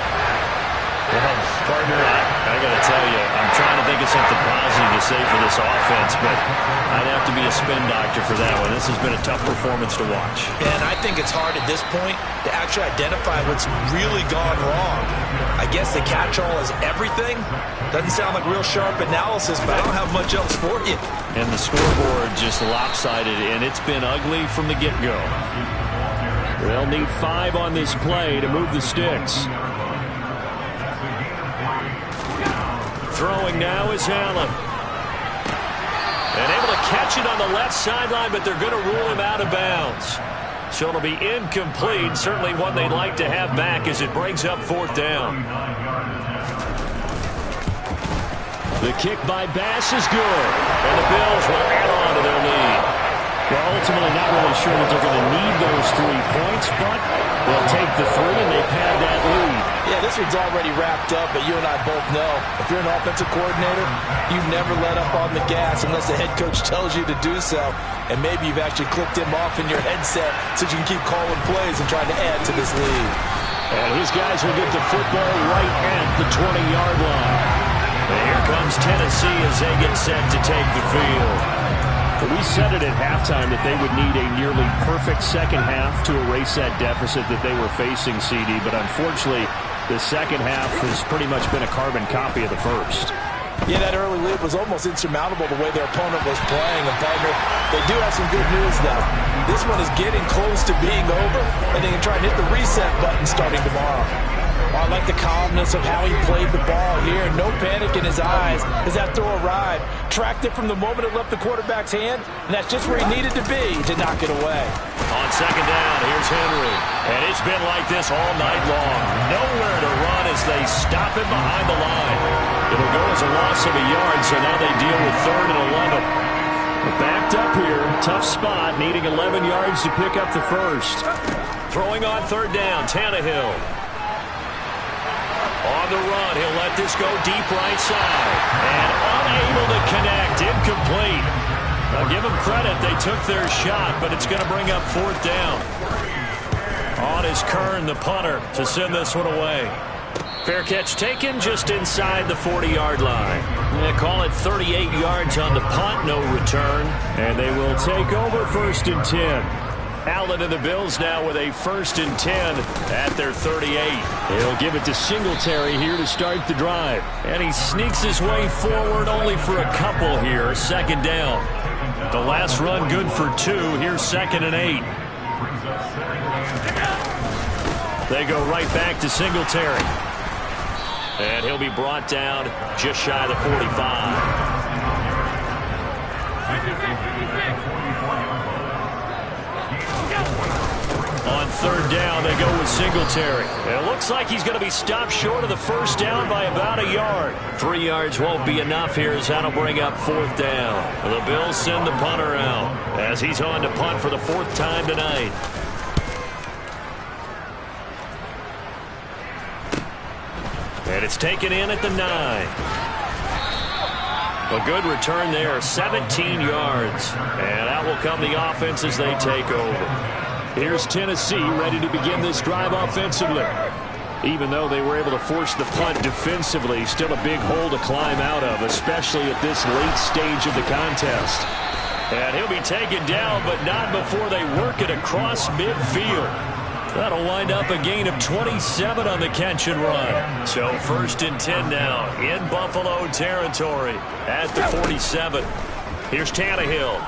Well, partner, I got to tell you, I'm trying to think of something positive to say for this offense, but I'd have to be a spin doctor for that one. This has been a tough performance to watch. And I think it's hard at this point to actually identify what's really gone wrong. I guess the catch-all is everything. Doesn't sound like real sharp analysis, but I don't have much else for you. And the scoreboard just lopsided, and it's been ugly from the get-go. They'll need 5 on this play to move the sticks. Throwing now is Allen. And able to catch it on the left sideline, but they're going to rule him out of bounds. So it'll be incomplete. Certainly one they'd like to have back as it brings up fourth down. The kick by Bass is good. And the Bills will add on to their lead. Well, ultimately not really sure that they're going to need those 3 points, but they'll take the 3 and they pad that lead. Yeah, this one's already wrapped up, but you and I both know if you're an offensive coordinator, you never let up on the gas unless the head coach tells you to do so. And maybe you've actually clicked him off in your headset so you can keep calling plays and trying to add to this lead. And his guys will get the football right at the 20-yard line. And here comes Tennessee as they get set to take the field. We said it at halftime that they would need a nearly perfect second half to erase that deficit that they were facing, CD. But unfortunately, the second half has pretty much been a carbon copy of the first. Yeah, that early lead was almost insurmountable the way their opponent was playing. And, partner, they do have some good news, though. This one is getting close to being over, and they can try and hit the reset button starting tomorrow. I like the calmness of how he played the ball here. No panic in his eyes as that throw arrived. Tracked it from the moment it left the quarterback's hand, and that's just where he needed to be to knock it away. On second down, here's Henry. And it's been like this all night long. Nowhere to run as they stop him behind the line. It'll go as a loss of a yard, so now they deal with 3rd and 11. We're backed up here. Tough spot, needing 11 yards to pick up the first. Throwing on 3rd down, Tannehill. On the run, he'll let this go deep right side. And unable to connect, incomplete. I'll give them credit, they took their shot, but it's going to bring up 4th down. On is Kern, the punter, to send this one away. Fair catch taken just inside the 40-yard line. They call it 38 yards on the punt, no return. And they will take over 1st and 10. Allen and the Bills now with a 1st and 10 at their 38. He'll give it to Singletary here to start the drive. And he sneaks his way forward only for a couple here. 2nd down. The last run good for 2. Here's 2nd and 8. They go right back to Singletary. And he'll be brought down just shy of the 45. On 3rd down, they go with Singletary. It looks like he's going to be stopped short of the 1st down by about a yard. 3 yards won't be enough here as that'll bring up 4th down. The Bills send the punter out as he's on to punt for the 4th time tonight. And it's taken in at the 9. A good return there, 17 yards. And out will come the offense as they take over. Here's Tennessee ready to begin this drive offensively. Even though they were able to force the punt defensively, still a big hole to climb out of, especially at this late stage of the contest. And he'll be taken down, but not before they work it across midfield. That'll wind up a gain of 27 on the catch and run. So 1st and 10 now in Buffalo territory at the 47. Here's Tannehill.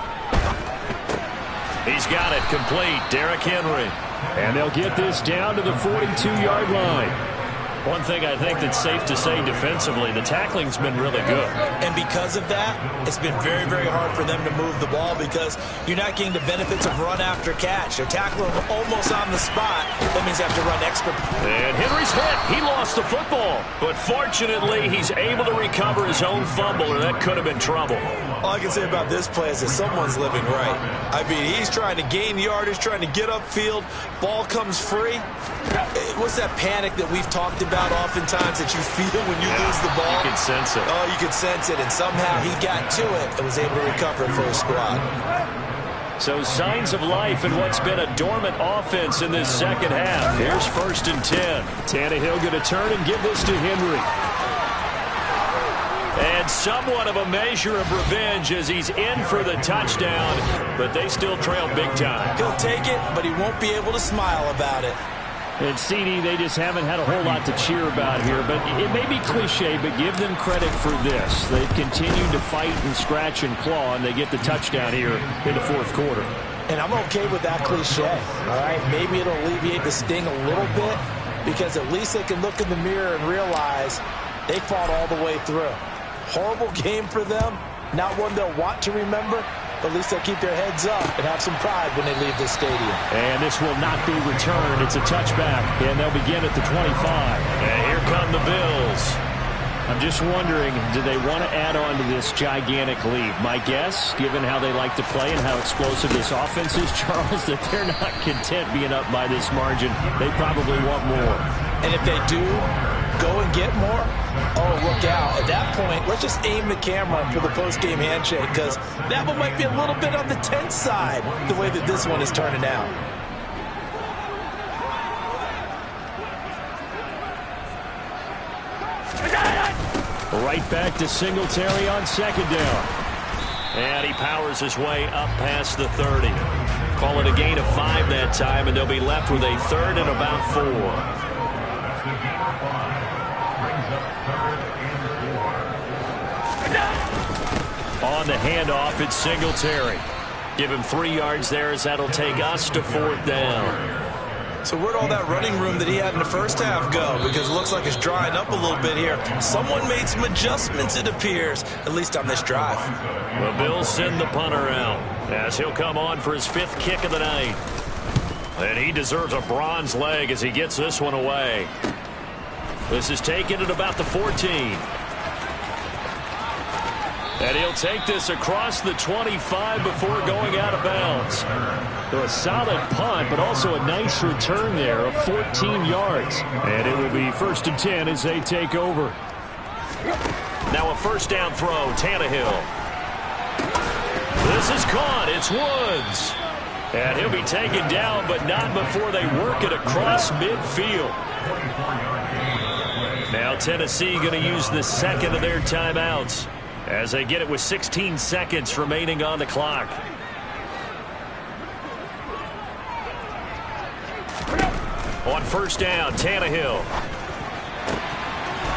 He's got it complete. Derrick Henry. And they'll get this down to the 42-yard line. One thing I think that's safe to say defensively, the tackling's been really good. And because of that, it's been very, very hard for them to move the ball because you're not getting the benefits of run after catch. They're tackling them almost on the spot. That means they have to run extra. And Henry's hit. He lost the football. But fortunately, he's able to recover his own fumble, or that could have been trouble. All I can say about this play is that someone's living right. I mean, he's trying to gain yardage, trying to get upfield. Ball comes free. What's that panic that we've talked about oftentimes that you feel when you lose the ball? You can sense it. Oh, you can sense it. And somehow he got to it and was able to recover for his squad. So signs of life in what's been a dormant offense in this 2nd half. Here's 1st and 10. Tannehill going to turn and give this to Henry. And somewhat of a measure of revenge as he's in for the touchdown, but they still trail big time. He'll take it, but he won't be able to smile about it. And CD, they just haven't had a whole lot to cheer about here, but it may be cliche, but give them credit for this. They've continued to fight and scratch and claw, and they get the touchdown here in the 4th quarter. And I'm okay with that cliche, all right? Maybe it'll alleviate the sting a little bit because at least they can look in the mirror and realize they fought all the way through. Horrible game for them, not one they'll want to remember, but at least they'll keep their heads up and have some pride when they leave the stadium. And this will not be returned. It's a touchback, and they'll begin at the 25. And here come the Bills. I'm just wondering, do they want to add on to this gigantic lead? My guess, given how they like to play and how explosive this offense is, Charles, that they're not content being up by this margin. They probably want more. And if they do go and get more, oh, look out. At that point, let's just aim the camera for the post-game handshake because that one might be a little bit on the tense side, the way that this one is turning out. Right back to Singletary on 2nd down. And he powers his way up past the 30. Call it a gain of 5 that time, and they'll be left with a 3rd and about 4. On the handoff, it's Singletary. Give him 3 yards there as that'll take us to 4th down. So where'd all that running room that he had in the first half go? Because it looks like it's drying up a little bit here. Someone made some adjustments, it appears, at least on this drive. The Bills send the punter out as he'll come on for his 5th kick of the night. And he deserves a bronze leg as he gets this one away. This is taken at about the 14. And he'll take this across the 25 before going out of bounds. So a solid punt, but also a nice return there of 14 yards. And it will be 1st and 10 as they take over. Now a 1st down throw, Tannehill. This is caught. It's Woods. And he'll be taken down, but not before they work it across midfield. Now Tennessee going to use the second of their timeouts as they get it with 16 seconds remaining on the clock. On first down, Tannehill.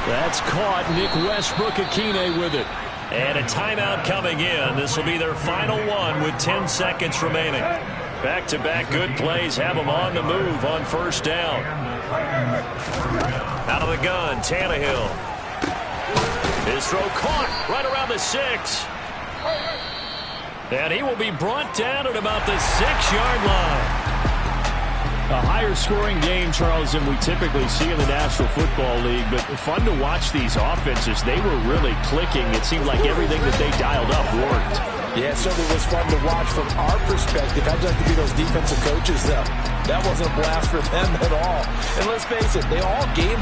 That's caught. Nick Westbrook-Akine with it. And a timeout coming in. This will be their final one with 10 seconds remaining. Back-to-back good plays have them on the move on first down. Out of the gun, Tannehill. His throw caught right around the 6. And he will be brought down at about the 6-yard line. A higher scoring game, Charles, than we typically see in the National Football League, but fun to watch these offenses. They were really clicking. It seemed like everything that they dialed up worked. Yeah, it certainly was fun to watch from our perspective. I'd like to be those defensive coaches, though. That wasn't a blast for them at all. And let's face it, they all game